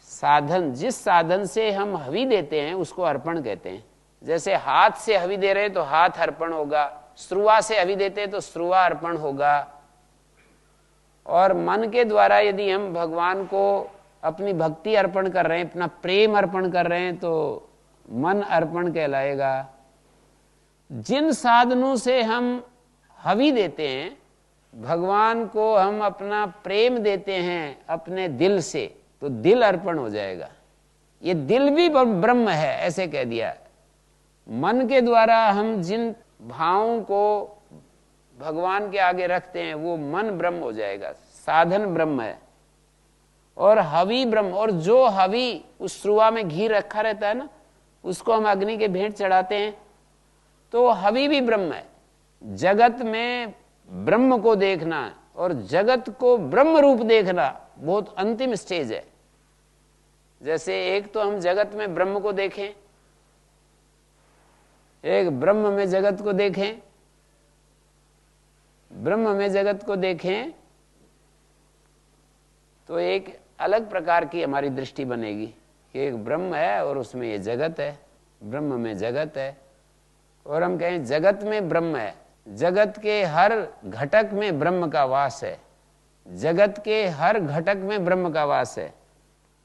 साधन, जिस साधन से हम हवि देते हैं उसको अर्पण कहते हैं। जैसे हाथ से हवि दे रहे हैं तो हाथ अर्पण होगा, श्रुआ से हवि देते हैं तो श्रुआ अर्पण होगा। और मन के द्वारा यदि हम भगवान को अपनी भक्ति अर्पण कर रहे हैं, अपना प्रेम अर्पण कर रहे हैं तो मन अर्पण कहलाएगा। जिन साधनों से हम हवि देते हैं, भगवान को हम अपना प्रेम देते हैं अपने दिल से, तो दिल अर्पण हो जाएगा। ये दिल भी ब्रह्म है, ऐसे कह दिया। मन के द्वारा हम जिन भावों को भगवान के आगे रखते हैं वो मन ब्रह्म हो जाएगा, साधन ब्रह्म है। और हवि ब्रह्म, और जो हवि उस श्रुआ में घी रखा रहता है ना, उसको हम अग्नि के भेंट चढ़ाते हैं, तो हवि भी ब्रह्म है। जगत में ब्रह्म को देखना और जगत को ब्रह्म रूप देखना बहुत अंतिम स्टेज है। जैसे एक तो हम जगत में ब्रह्म को देखें, एक ब्रह्म में जगत को देखें। ब्रह्म में जगत को देखें तो एक अलग प्रकार की हमारी दृष्टि बनेगी कि एक ब्रह्म है और उसमें ये जगत है, ब्रह्म में जगत है। और हम कहें जगत में ब्रह्म है, जगत के हर घटक में ब्रह्म का वास है, जगत के हर घटक में ब्रह्म का वास है।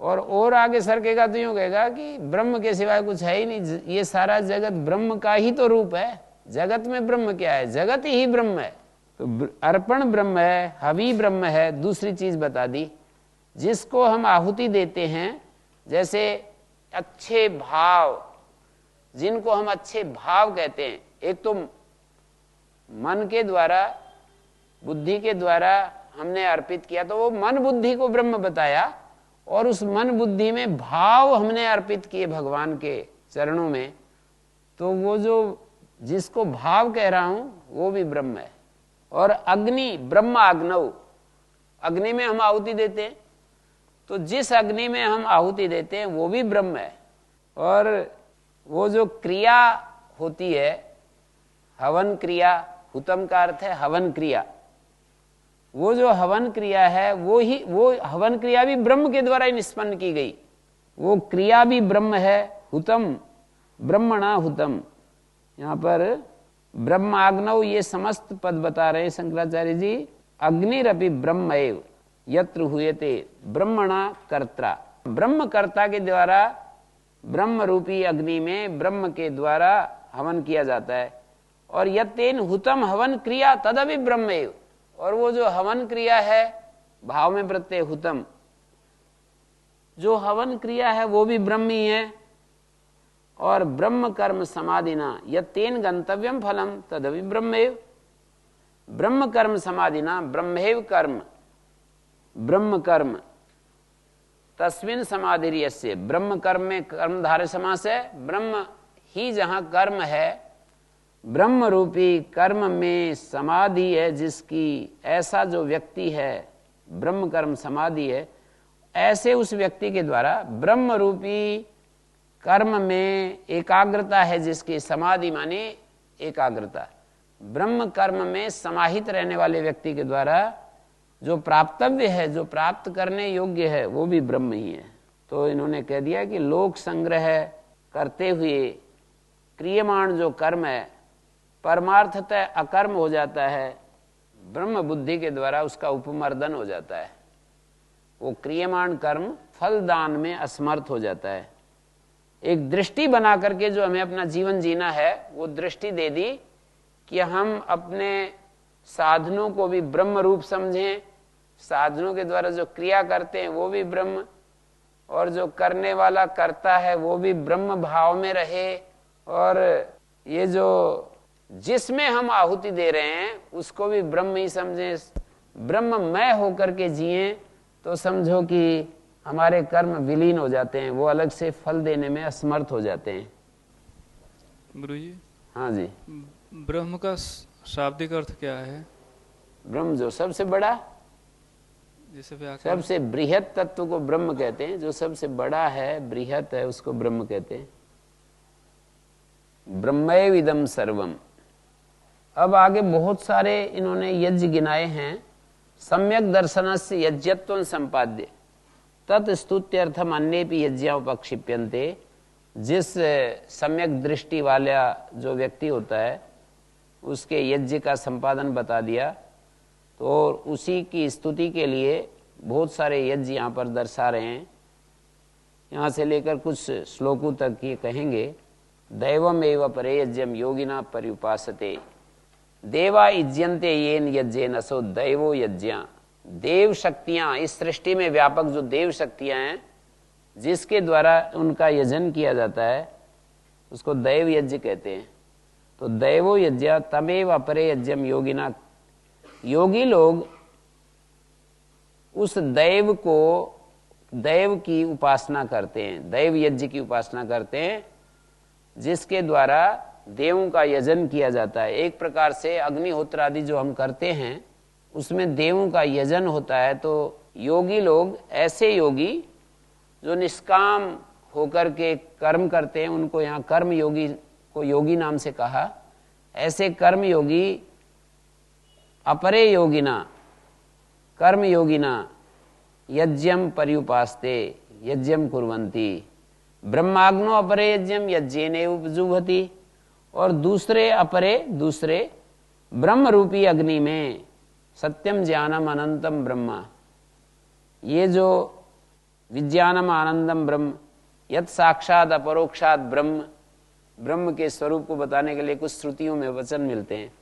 और आगे सरकेगा तो यूं कहेगा कि ब्रह्म के सिवाय कुछ है ही नहीं, ये सारा जगत ब्रह्म का ही तो रूप है। जगत में ब्रह्म क्या है? जगत ही ब्रह्म है। तो अर्पण ब्रह्म है, हवि ब्रह्म है। दूसरी चीज बता दी, जिसको हम आहुति देते हैं, जैसे अच्छे भाव, जिनको हम अच्छे भाव कहते हैं। एक तो मन के द्वारा, बुद्धि के द्वारा हमने अर्पित किया तो वो मन बुद्धि को ब्रह्म बताया, और उस मन बुद्धि में भाव हमने अर्पित किए भगवान के चरणों में, तो वो जो जिसको भाव कह रहा हूं वो भी ब्रह्म है। और अग्नि, ब्रह्म आग्नौ, अग्नि में हम आहुति देते हैं, तो जिस अग्नि में हम आहुति देते हैं वो भी ब्रह्म है। और वो जो क्रिया होती है, हवन क्रिया, हुतम का अर्थ है हवन क्रिया, वो जो हवन क्रिया है वो हवन क्रिया भी ब्रह्म के द्वारा ही निष्पन्न की गई। वो क्रिया भी ब्रह्म है। हुतम ब्रह्मणा हुतम, यहाँ पर ब्रह्माग्नौ ये समस्त पद बता रहे हैं शंकराचार्य जी। अग्निरपि ब्रह्मैव, यत्र हुएते ब्रह्मणा कर्ता, ब्रह्म कर्ता के द्वारा ब्रह्म रूपी अग्नि में ब्रह्म के द्वारा हवन किया जाता है। और यत्तेन हुतम हवन क्रिया तदपि ब्रह्मेव, और वो जो हवन क्रिया है भाव में प्रत्यय हुतम, जो हवन क्रिया है वो भी ब्रह्म ही है। और ब्रह्म कर्म समाधिना यत्तेन गंतव्यम फलम तदपि ब्रह्मेव, ब्रह्म कर्म समाधिना ब्रह्मेव कर्म, ब्रह्म कर्म तस्मिन समाधिर्यस्य, ब्रह्म कर्म में कर्मधारय समास है, ब्रह्म ही जहां कर्म है, ब्रह्म रूपी कर्म में समाधि है जिसकी, ऐसा जो व्यक्ति है ब्रह्म कर्म समाधि है, ऐसे उस व्यक्ति के द्वारा ब्रह्म रूपी कर्म में एकाग्रता है जिसकी, समाधि माने एकाग्रता, ब्रह्म कर्म में समाहित रहने वाले व्यक्ति के द्वारा जो प्राप्तव्य है, जो प्राप्त करने योग्य है, वो भी ब्रह्म ही है। तो इन्होंने कह दिया कि लोक संग्रह करते हुए क्रियमाण जो कर्म है परमार्थतः अकर्म हो जाता है, ब्रह्म बुद्धि के द्वारा उसका उपमर्दन हो जाता है, वो क्रियमाण कर्म फलदान में असमर्थ हो जाता है। एक दृष्टि बना करके जो हमें अपना जीवन जीना है, वो दृष्टि दे दी कि हम अपने साधनों को भी ब्रह्म रूप समझें, साधनों के द्वारा जो क्रिया करते हैं वो भी ब्रह्म, और जो करने वाला करता है वो भी ब्रह्म भाव में रहे, और ये जो जिसमें हम आहुति दे रहे हैं उसको भी ब्रह्म ही समझें, ब्रह्ममय होकर के जिए, तो समझो कि हमारे कर्म विलीन हो जाते हैं, वो अलग से फल देने में असमर्थ हो जाते हैं। गुरु जी, हाँ जी, ब्रह्म का शाब्दिक अर्थ क्या है? ब्रह्म जो सबसे बड़ा, जैसे व्याकरण, सबसे बृहत तत्व को ब्रह्म कहते हैं, जो सबसे बड़ा है बृहत है उसको ब्रह्म कहते हैं। ब्रह्मैव इदं सर्वम। अब आगे बहुत सारे इन्होंने यज्ञ गिनाए हैं। सम्यक दर्शनस्य यज्ञत्वं संपाद्य तत्स्तुत्यर्थम अन्येपि यज्ञा उपक्षिप्यन्ते। जिस सम्यक दृष्टि वाला जो व्यक्ति होता है उसके यज्ञ का संपादन बता दिया, तो उसी की स्तुति के लिए बहुत सारे यज्ञ यहाँ पर दर्शा रहे हैं। यहाँ से लेकर कुछ श्लोकों तक ये कहेंगे, दैवमेव परे यज्ञम योगिना पर्युपासते, देवा यज्यन्ते येन यज्ञेन असो दैवो यज्ञा। देव शक्तियाँ, इस सृष्टि में व्यापक जो देव शक्तियाँ हैं जिसके द्वारा उनका यजन किया जाता है उसको दैव यज्ञ कहते हैं। तो दैवो यज्ञ तमेव अपरे यज्ञम योगिना। योगी लोग उस दैव को, दैव की उपासना करते हैं, दैव यज्ञ की उपासना करते हैं जिसके द्वारा देवों का यजन किया जाता है। एक प्रकार से अग्निहोत्र आदि जो हम करते हैं उसमें देवों का यजन होता है। तो योगी लोग, ऐसे योगी जो निष्काम होकर के कर्म करते हैं, उनको यहाँ कर्म योगी को योगी नाम से कहा। ऐसे कर्म योगी अपरे योगिना, कर्म योगिना यज्ञम पर्युपास्ते यज्ञम कुर्वन्ति। ब्रह्माग्नो अपरे यज्ञम यज्ञेन उपजुह्वति। और दूसरे अपरे, दूसरे ब्रह्म रूपी अग्नि में सत्यम ज्ञानम अनंतम ब्रह्मा, ये जो विज्ञानम आनंदम ब्रह्म, यत् साक्षात अपरोक्षात ब्रह्म, ब्रह्म के स्वरूप को बताने के लिए कुछ श्रुतियों में वचन मिलते हैं।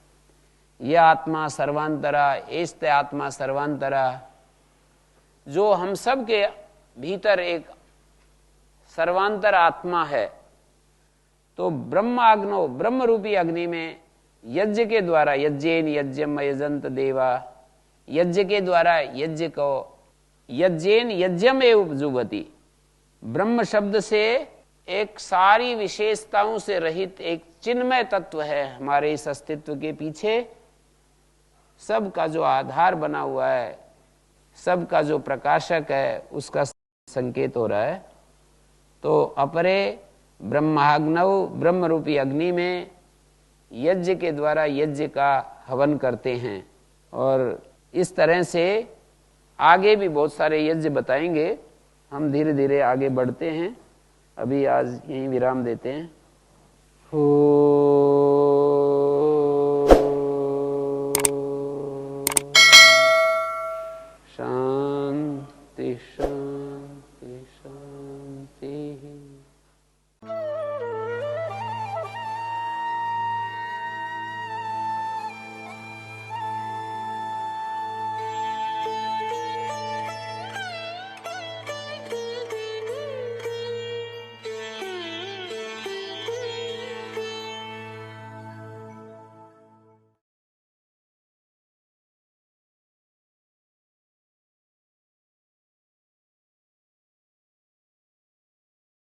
ये आत्मा सर्वांतरा, एस्ते आत्मा सर्वांतरा, जो हम सब के भीतर एक सर्वांतर आत्मा है। तो ब्रह्माग्नो, ब्रह्म रूपी अग्नि में यज्ञ के द्वारा, यज्ञेन यज्ञम यजंत देवा, यज्ञ के द्वारा यज्ञ को, यज्ञेन यज्ञम एव उपजुह्वति। ब्रह्म शब्द से एक सारी विशेषताओं से रहित एक चिन्मय तत्व है हमारे इस अस्तित्व के पीछे, सब का जो आधार बना हुआ है, सब का जो प्रकाशक है, उसका संकेत हो रहा है। तो अपरे ब्रह्माग्नौ, ब्रह्म रूपी अग्नि में यज्ञ के द्वारा यज्ञ का हवन करते हैं। और इस तरह से आगे भी बहुत सारे यज्ञ बताएंगे। हम धीरे धीरे आगे बढ़ते हैं। अभी आज यहीं विराम देते हैं।